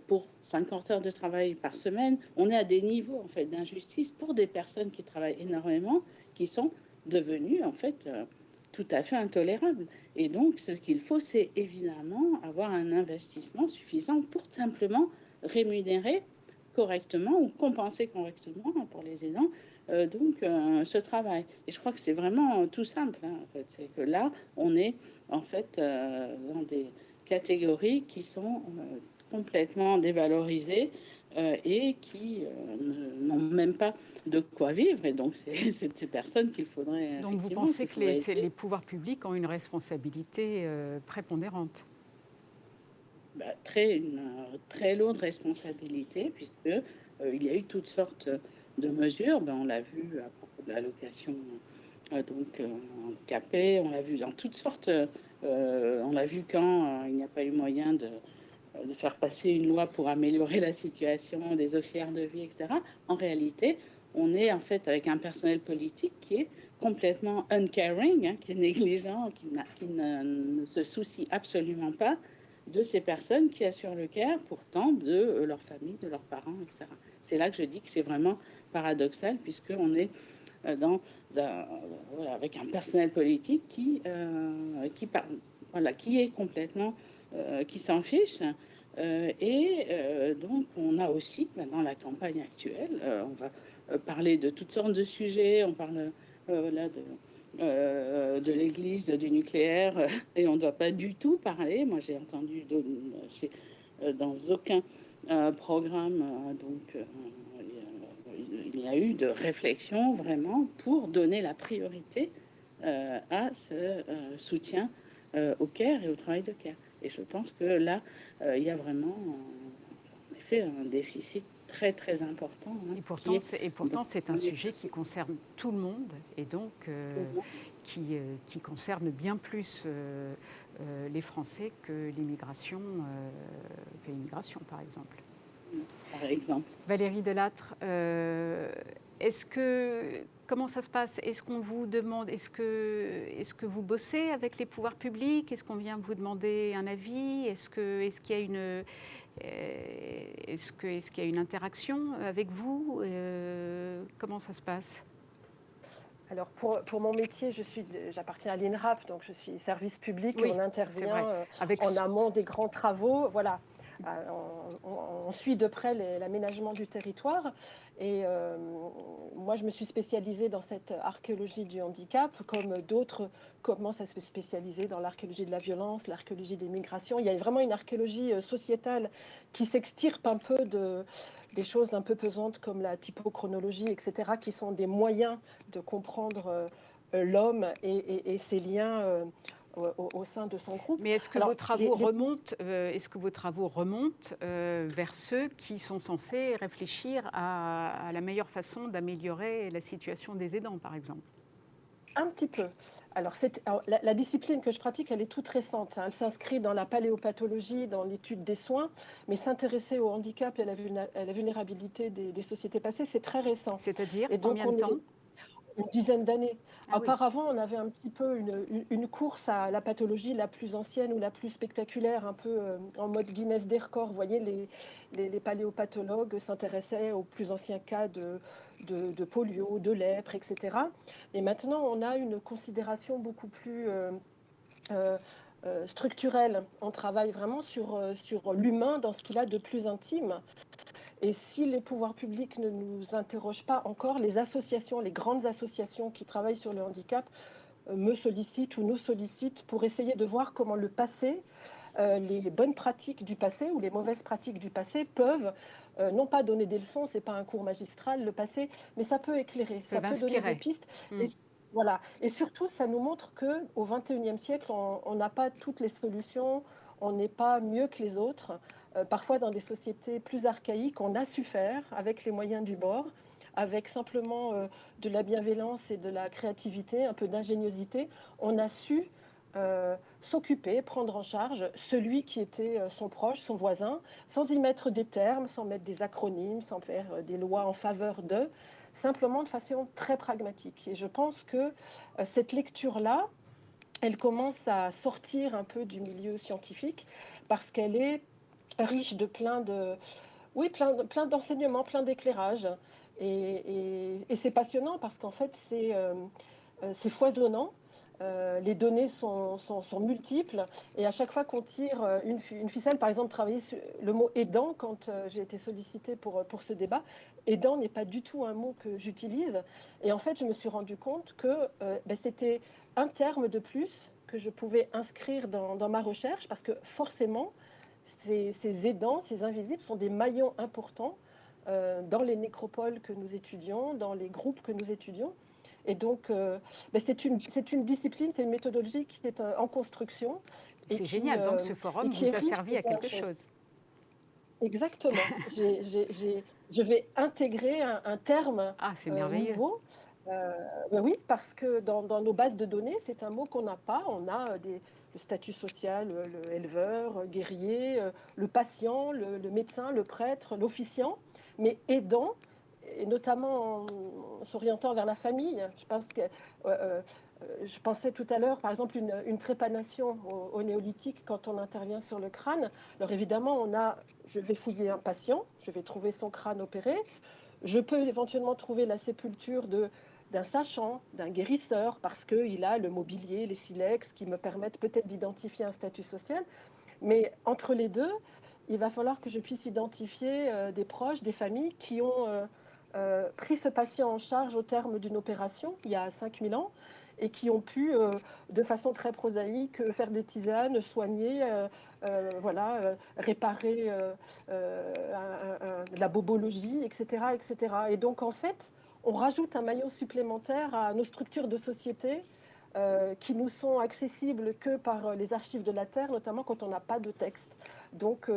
pour 50 heures de travail par semaine. On est à des niveaux en fait d'injustice pour des personnes qui travaillent énormément, qui sont devenues en fait tout à fait intolérables. Et donc, ce qu'il faut, c'est évidemment avoir un investissement suffisant pour simplement rémunérer correctement ou compenser correctement pour les aidants ce travail. Et je crois que c'est vraiment tout simple. En fait. C'est que là, on est en fait dans des catégories qui sont complètement dévalorisées et qui n'ont même pas de quoi vivre. Et donc, c'est ces personnes qu'il faudrait... Donc, vous pensez que les pouvoirs publics ont une responsabilité prépondérante? Une très lourde responsabilité, puisque il y a eu toutes sortes de mesures. On l'a vu à propos de l'allocation handicapés, on l'a vu dans toutes sortes. On l'a vu quand il n'y a pas eu moyen de faire passer une loi pour améliorer la situation des auxiliaires de vie, etc. En réalité, on est en fait avec un personnel politique qui est complètement uncaring, qui est négligent, qui ne se soucie absolument pas de ces personnes qui assurent le care, pourtant de leur famille, de leurs parents, etc. C'est là que je dis que c'est vraiment paradoxal, puisqu'on est avec un personnel politique qui est complètement, qui s'en fiche. Donc, on a aussi, dans la campagne actuelle, on va parler de toutes sortes de sujets. On parle de l'Église, du nucléaire, et on ne doit pas du tout parler. Moi, j'ai entendu dans aucun programme, il y a eu de réflexion vraiment pour donner la priorité à ce soutien au care et au travail de care. Et je pense que là, il y a vraiment, en effet, un déficit très, très important. Et pourtant, c'est un sujet qui concerne tout le monde et donc qui concerne bien plus les Français que l'immigration, par exemple. Par exemple. Valérie Delattre, comment ça se passe? Est-ce qu'on vous demande, est-ce que vous bossez avec les pouvoirs publics? Est-ce qu'on vient vous demander un avis? Est-ce qu'il y a une interaction avec vous? Comment ça se passe? Alors pour mon métier, j'appartiens à l'INRAP, donc je suis service public, oui, on intervient en amont des grands travaux. Voilà. On suit de près l'aménagement du territoire et moi je me suis spécialisée dans cette archéologie du handicap, comme d'autres commencent à se spécialiser dans l'archéologie de la violence, l'archéologie des migrations. Il y a vraiment une archéologie sociétale qui s'extirpe un peu des choses un peu pesantes comme la typochronologie, etc., qui sont des moyens de comprendre l'homme et ses liens au sein de son groupe. Mais est-ce que vos travaux remontent vers ceux qui sont censés réfléchir à la meilleure façon d'améliorer la situation des aidants, par exemple? Un petit peu. Alors, la discipline que je pratique, elle est toute récente. Elle s'inscrit dans la paléopathologie, dans l'étude des soins, mais s'intéresser au handicap et à la vulnérabilité des sociétés passées, c'est très récent. C'est-à-dire combien de temps? Une dizaine d'années. Ah Auparavant, on avait un petit peu une course à la pathologie la plus ancienne ou la plus spectaculaire, un peu en mode Guinness des records. Vous voyez, les paléopathologues s'intéressaient aux plus anciens cas de polio, de lèpre, etc. Et maintenant, on a une considération beaucoup plus structurelle. On travaille vraiment sur l'humain dans ce qu'il a de plus intime. Et si les pouvoirs publics ne nous interrogent pas encore, les associations, les grandes associations qui travaillent sur le handicap me sollicitent ou nous sollicitent pour essayer de voir comment le passé, les bonnes pratiques du passé ou les mauvaises pratiques du passé peuvent non pas donner des leçons, c'est pas un cours magistral le passé, mais ça peut éclairer, ça peut donner des pistes. Et, voilà. Et surtout, ça nous montre qu'au XXIe siècle, on n'a pas toutes les solutions, on n'est pas mieux que les autres. Parfois, dans des sociétés plus archaïques, on a su faire avec les moyens du bord, avec simplement de la bienveillance et de la créativité, un peu d'ingéniosité. On a su s'occuper, prendre en charge celui qui était son proche, son voisin, sans y mettre des termes, sans mettre des acronymes, sans faire des lois en faveur d'eux, simplement de façon très pragmatique. Et je pense que cette lecture-là, elle commence à sortir un peu du milieu scientifique parce qu'elle est riche de plein d'enseignements, plein d'éclairages. Et c'est passionnant parce qu'en fait, c'est foisonnant. Les données sont multiples. Et à chaque fois qu'on tire une ficelle, par exemple, travailler sur le mot aidant, quand j'ai été sollicitée pour ce débat, aidant n'est pas du tout un mot que j'utilise. Et en fait, je me suis rendu compte que c'était un terme de plus que je pouvais inscrire dans ma recherche parce que forcément, ces aidants, ces invisibles, sont des maillons importants dans les nécropoles que nous étudions, dans les groupes que nous étudions. Et donc, c'est une discipline, c'est une méthodologie qui est en construction. C'est génial, donc ce forum vous a servi à quelque chose. Exactement. je vais intégrer un terme Ah, c'est merveilleux. nouveau. Ben oui, parce que dans nos bases de données, c'est un mot qu'on n'a pas. On a le statut social, le éleveur, guerrier, le patient, le médecin, le prêtre, l'officiant, mais aidant, et notamment en s'orientant vers la famille. Je pensais tout à l'heure, par exemple, une trépanation au néolithique quand on intervient sur le crâne. Alors évidemment, je vais fouiller un patient, je vais trouver son crâne opéré, je peux éventuellement trouver la sépulture d'un sachant, d'un guérisseur, parce qu'il a le mobilier, les silex, qui me permettent peut-être d'identifier un statut social. Mais entre les deux, il va falloir que je puisse identifier des proches, des familles qui ont pris ce patient en charge au terme d'une opération, il y a 5000 ans, et qui ont pu, de façon très prosaïque, faire des tisanes, soigner, réparer la bobologie, etc., etc. Et donc, en fait, on rajoute un maillot supplémentaire à nos structures de société qui nous sont accessibles que par les archives de la Terre, notamment quand on n'a pas de texte. Donc,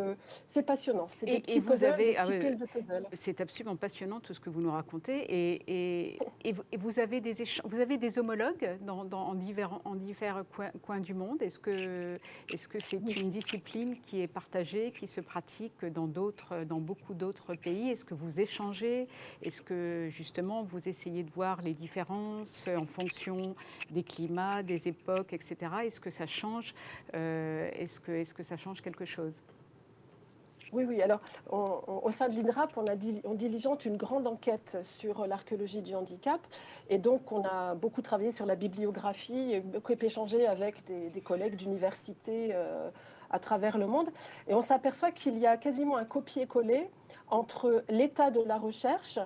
c'est passionnant. C'est des petits puzzles, des petits piles de puzzle. C'est absolument passionnant tout ce que vous nous racontez. Et vous avez des homologues en divers coins du monde. Est-ce que c'est une discipline qui est partagée, qui se pratique dans beaucoup d'autres pays? Est-ce que vous échangez? Est-ce que justement vous essayez de voir les différences en fonction des climats, des époques, etc. Est-ce que ça change Est-ce que ça change quelque chose? Oui. Alors, au sein de l'INRAP, on diligente une grande enquête sur l'archéologie du handicap. Et donc, on a beaucoup travaillé sur la bibliographie, et beaucoup échangé avec des collègues d'université à travers le monde. Et on s'aperçoit qu'il y a quasiment un copier-coller entre l'état de la recherche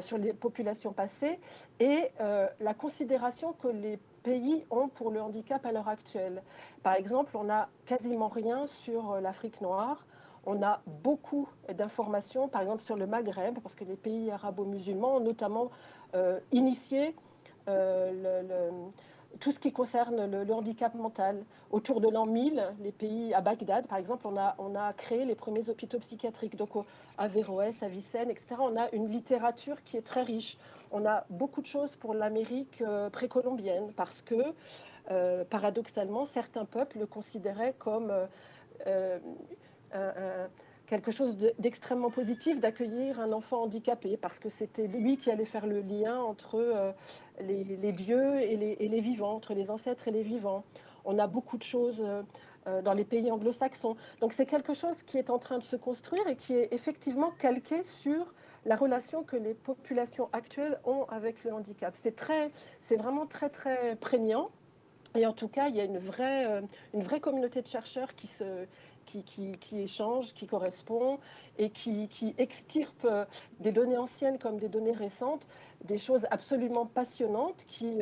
sur les populations passées et la considération que les pays ont pour le handicap à l'heure actuelle. Par exemple, on n'a quasiment rien sur l'Afrique noire. On a beaucoup d'informations, par exemple sur le Maghreb, parce que les pays arabo-musulmans ont notamment initié tout ce qui concerne le handicap mental. Autour de l'an 1000, les pays à Bagdad, par exemple, on a créé les premiers hôpitaux psychiatriques. Donc à Averroès, à Avicenne, etc. On a une littérature qui est très riche. On a beaucoup de choses pour l'Amérique précolombienne, parce que, paradoxalement, certains peuples le considéraient comme quelque chose d'extrêmement positif d'accueillir un enfant handicapé, parce que c'était lui qui allait faire le lien entre les dieux et les vivants, entre les ancêtres et les vivants. On a beaucoup de choses dans les pays anglo-saxons. Donc c'est quelque chose qui est en train de se construire et qui est effectivement calqué sur la relation que les populations actuelles ont avec le handicap. C'est vraiment très, très prégnant. Et en tout cas, il y a une vraie communauté de chercheurs qui échangent, qui correspondent et qui extirpent des données anciennes comme des données récentes, des choses absolument passionnantes qui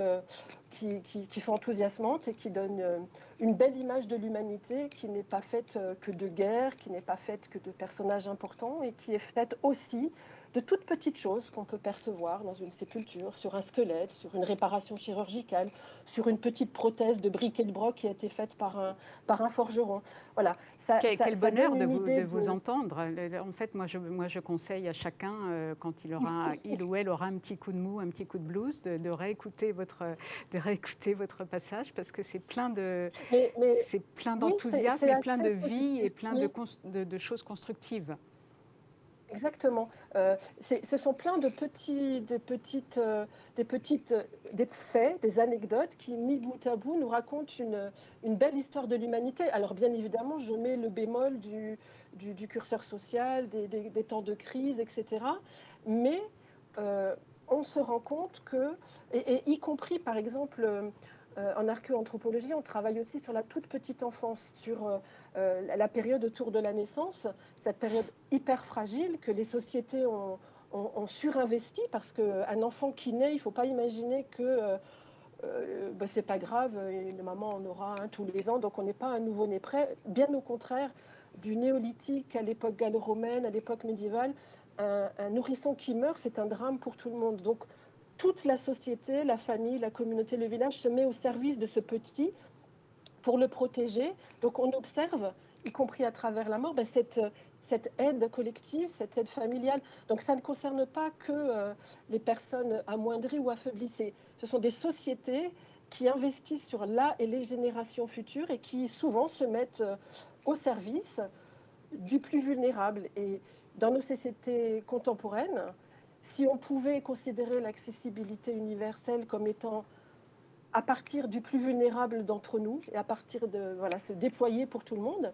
sont enthousiasmantes et qui donnent une belle image de l'humanité qui n'est pas faite que de guerre, qui n'est pas faite que de personnages importants et qui est faite aussi de toutes petites choses qu'on peut percevoir dans une sépulture, sur un squelette, sur une réparation chirurgicale, sur une petite prothèse de briquet de broc qui a été faite par un forgeron. Voilà. Quel bonheur de vous entendre. En fait, moi, je conseille à chacun, quand il ou elle aura un petit coup de mou, un petit coup de blues, de réécouter votre passage, parce que c'est plein d'enthousiasme, et plein de vie, et plein de choses constructives. Exactement. Ce sont plein des faits, des anecdotes qui, mis bout à bout, nous racontent une belle histoire de l'humanité. Alors bien évidemment, je mets le bémol du curseur social, des temps de crise, etc. Mais on se rend compte que, et y compris par exemple en archéoanthropologie, on travaille aussi sur la toute petite enfance, sur la période autour de la naissance, cette période hyper fragile que les sociétés ont surinvesti, parce qu'un enfant qui naît, il ne faut pas imaginer que c'est pas grave, la maman en aura un tous les ans, donc on n'est pas un nouveau-né prêt. Bien au contraire, du néolithique à l'époque gallo-romaine, à l'époque médiévale, un nourrisson qui meurt, c'est un drame pour tout le monde. Donc toute la société, la famille, la communauté, le village se met au service de ce petit pour le protéger. Donc on observe, y compris à travers la mort, cette aide collective, cette aide familiale. Donc ça ne concerne pas que les personnes amoindries ou affaiblissées. Ce sont des sociétés qui investissent sur la et les générations futures et qui souvent se mettent au service du plus vulnérable. Et dans nos sociétés contemporaines, si on pouvait considérer l'accessibilité universelle comme étant à partir du plus vulnérable d'entre nous et à partir de se déployer pour tout le monde,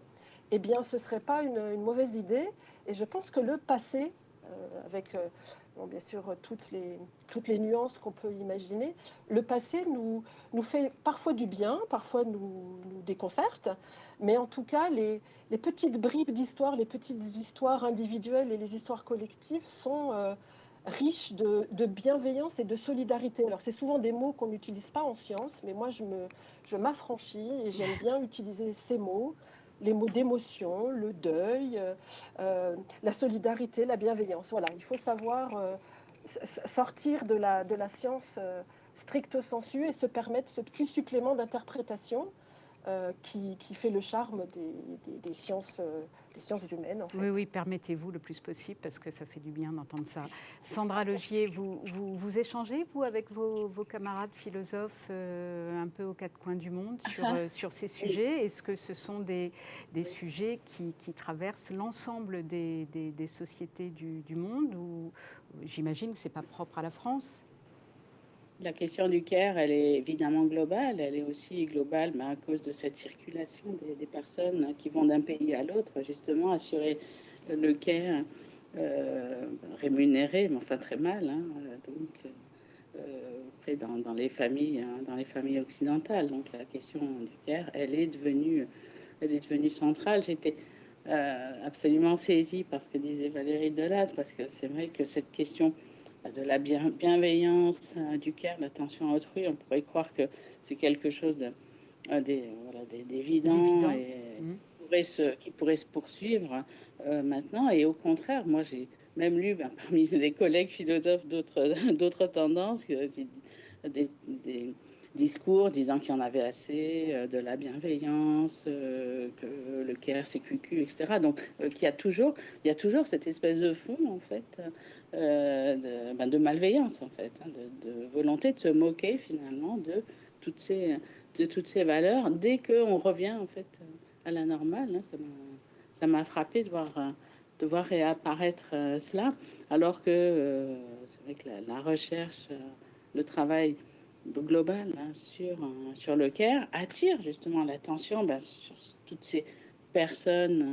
eh bien ce ne serait pas une mauvaise idée. Et je pense que le passé, avec bien sûr toutes les nuances qu'on peut imaginer, le passé nous fait parfois du bien, parfois nous déconcerte, mais en tout cas les petites bribes d'histoire, les petites histoires individuelles et les histoires collectives sont riches de bienveillance et de solidarité. Alors c'est souvent des mots qu'on n'utilise pas en science, mais moi je m'affranchis et j'aime bien utiliser ces mots, les mots d'émotion, le deuil, la solidarité, la bienveillance. Voilà, il faut savoir sortir de la science stricto sensu et se permettre ce petit supplément d'interprétation qui fait le charme des sciences humaines. En fait. Oui, permettez-vous le plus possible, parce que ça fait du bien d'entendre ça. Sandra Logier, vous échangez, vous, avec vos camarades philosophes un peu aux quatre coins du monde sur ces sujets? Est-ce que ce sont des sujets qui traversent l'ensemble des sociétés du monde, ou j'imagine que ce n'est pas propre à la France? La question du care, elle est évidemment globale. Elle est aussi globale à cause de cette circulation des personnes qui vont d'un pays à l'autre, justement, assurer le care rémunéré, mais enfin très mal, dans les familles, occidentales. Donc la question du care, elle est devenue centrale. J'étais absolument saisie par ce que disait Valérie Delattre, parce que c'est vrai que cette question de la bienveillance, du care, l'attention à autrui, on pourrait croire que c'est quelque chose d'évident et qui pourrait se poursuivre maintenant. Et au contraire, moi j'ai même lu parmi les collègues philosophes d'autres tendances, des discours disant qu'il y en avait assez, de la bienveillance, que le care c'est cucu, etc. Donc il y a toujours cette espèce de fond en fait de malveillance en fait, de volonté de se moquer finalement de toutes ces valeurs dès qu'on revient en fait à la normale. Ça m'a frappé de voir réapparaître cela, alors que c'est vrai que la recherche, le travail global sur le care attire justement l'attention sur toutes ces personnes,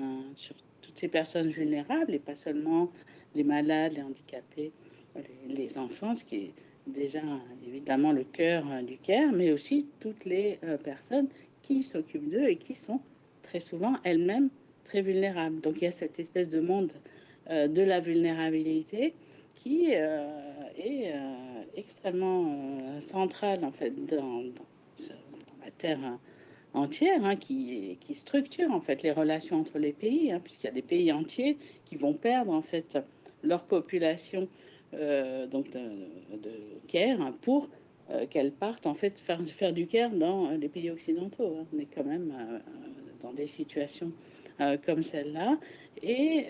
vulnérables, et pas seulement les malades, les handicapés, les enfants, ce qui est déjà évidemment le cœur du care, mais aussi toutes les personnes qui s'occupent d'eux et qui sont très souvent elles-mêmes très vulnérables. Donc il y a cette espèce de monde de la vulnérabilité qui est extrêmement centrale en fait dans la terre entière, qui structure en fait les relations entre les pays, puisqu'il y a des pays entiers qui vont perdre en fait leur population donc de care pour qu'elles partent en fait faire du care dans les pays occidentaux. On est quand même dans des situations comme celle-là, et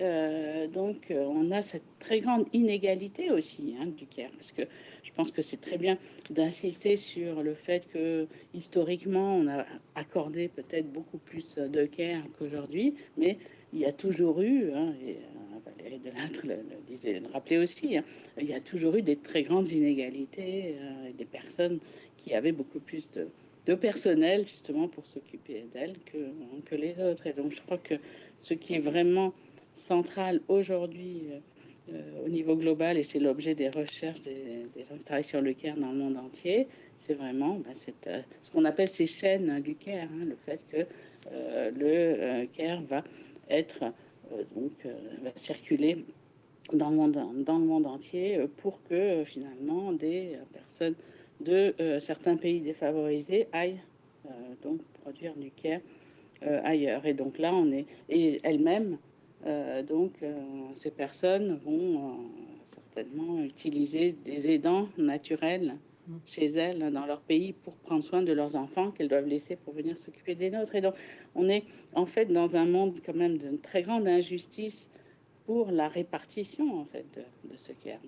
donc on a cette très grande inégalité aussi du care, parce que je pense que c'est très bien d'insister sur le fait que historiquement on a accordé peut-être beaucoup plus de care qu'aujourd'hui, mais il y a toujours eu, et Valérie Delattre le rappelait aussi, il y a toujours eu des très grandes inégalités, et des personnes qui avaient beaucoup plus de personnel justement pour s'occuper d'elles que les autres. Et donc je crois que ce qui est vraiment central aujourd'hui au niveau global, et c'est l'objet des recherches des gens qui travaillent sur le care dans le monde entier, c'est vraiment ce qu'on appelle ces chaînes du care, le fait que le care va être va circuler dans le monde entier pour que finalement des personnes de certains pays défavorisés aillent donc produire du care ailleurs. Et donc là et elles-mêmes ces personnes vont certainement utiliser des aidants naturels chez elles, dans leur pays, pour prendre soin de leurs enfants qu'elles doivent laisser pour venir s'occuper des nôtres. Et donc on est en fait dans un monde quand même d'une très grande injustice pour la répartition en fait de ce care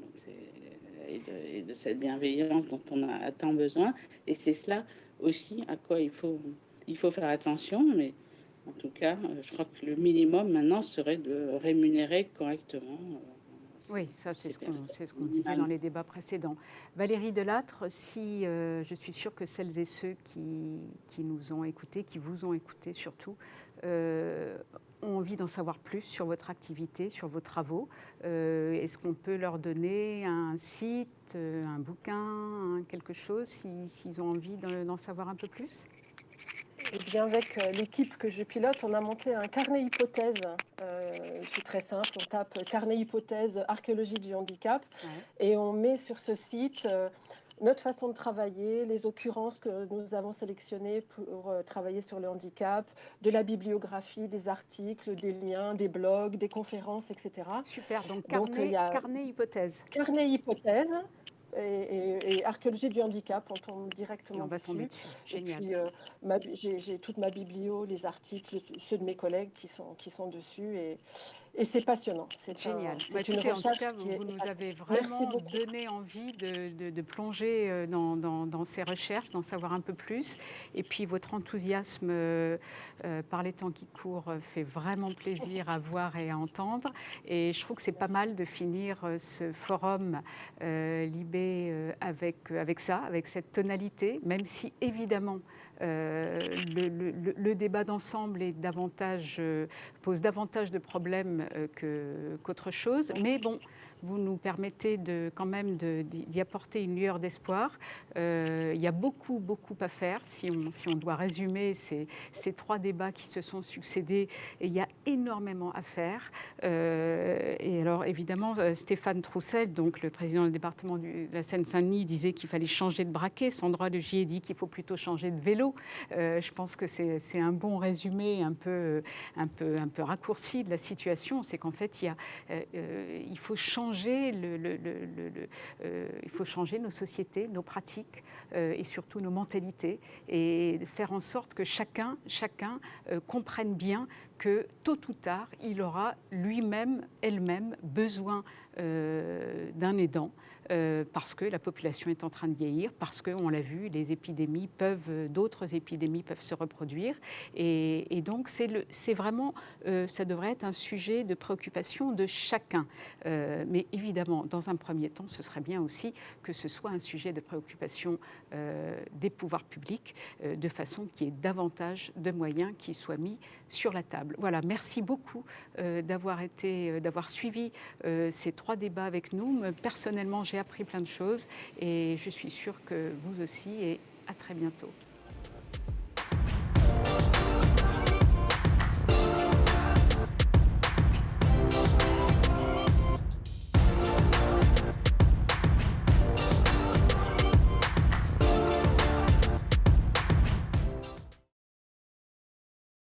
et de cette bienveillance dont on a tant besoin. Et c'est cela aussi à quoi il faut faire attention. Mais en tout cas, je crois que le minimum maintenant serait de rémunérer correctement. Oui, ça c'est ce qu'on disait dans les débats précédents. Valérie Delattre, si je suis sûre que celles et ceux qui nous ont écoutés, qui vous ont écouté surtout, ont envie d'en savoir plus sur votre activité, sur vos travaux. Est-ce qu'on peut leur donner un site, un bouquin, quelque chose, s'ils ont envie d'en savoir un peu plus ? Eh bien, avec l'équipe que je pilote, on a monté un carnet hypothèse. C'est très simple, on tape carnet hypothèse archéologie du handicap et on met sur ce site notre façon de travailler, les occurrences que nous avons sélectionnées pour travailler sur le handicap, de la bibliographie, des articles, des liens, des blogs, des conférences, etc. Super, donc carnet hypothèse. Carnet hypothèse. Et archéologie du handicap, on tombe directement on va tomber dessus. Génial. Et puis, j'ai toute ma biblio, les articles, ceux de mes collègues qui sont dessus, et c'est passionnant. C'est génial. Écoutez, en tout cas, vous nous avez vraiment donné envie de plonger dans ces recherches, d'en savoir un peu plus. Et puis, votre enthousiasme par les temps qui courent fait vraiment plaisir à voir et à entendre. Et je trouve que c'est pas mal de finir ce forum Libé avec ça, avec cette tonalité, même si évidemment le débat d'ensemble pose davantage de problèmes qu'autre chose. Mais bon, vous nous permettez quand même d'y apporter une lueur d'espoir. Il y a beaucoup à faire. Si on doit résumer ces 3 débats qui se sont succédés, et il y a énormément à faire. Et alors évidemment, Stéphane Troussel, donc le président du département de la Seine-Saint-Denis, disait qu'il fallait changer de braquet. Sandra Legier dit qu'il faut plutôt changer de vélo. Je pense que c'est un bon résumé un peu raccourci de la situation. C'est qu'en fait, il faut changer il faut changer nos sociétés, nos pratiques et surtout nos mentalités, et faire en sorte que chacun comprenne bien que tôt ou tard, il aura lui-même, elle-même besoin d'un aidant, parce que la population est en train de vieillir, parce qu'on l'a vu, d'autres épidémies peuvent se reproduire. Et donc, c'est vraiment, ça devrait être un sujet de préoccupation de chacun. Mais évidemment, dans un premier temps, ce serait bien aussi que ce soit un sujet de préoccupation des pouvoirs publics, de façon qu'il y ait davantage de moyens qui soient mis sur la table. Voilà, merci beaucoup d'avoir suivi ces 3 débats avec nous. Personnellement, j'ai appris plein de choses et je suis sûre que vous aussi, et à très bientôt.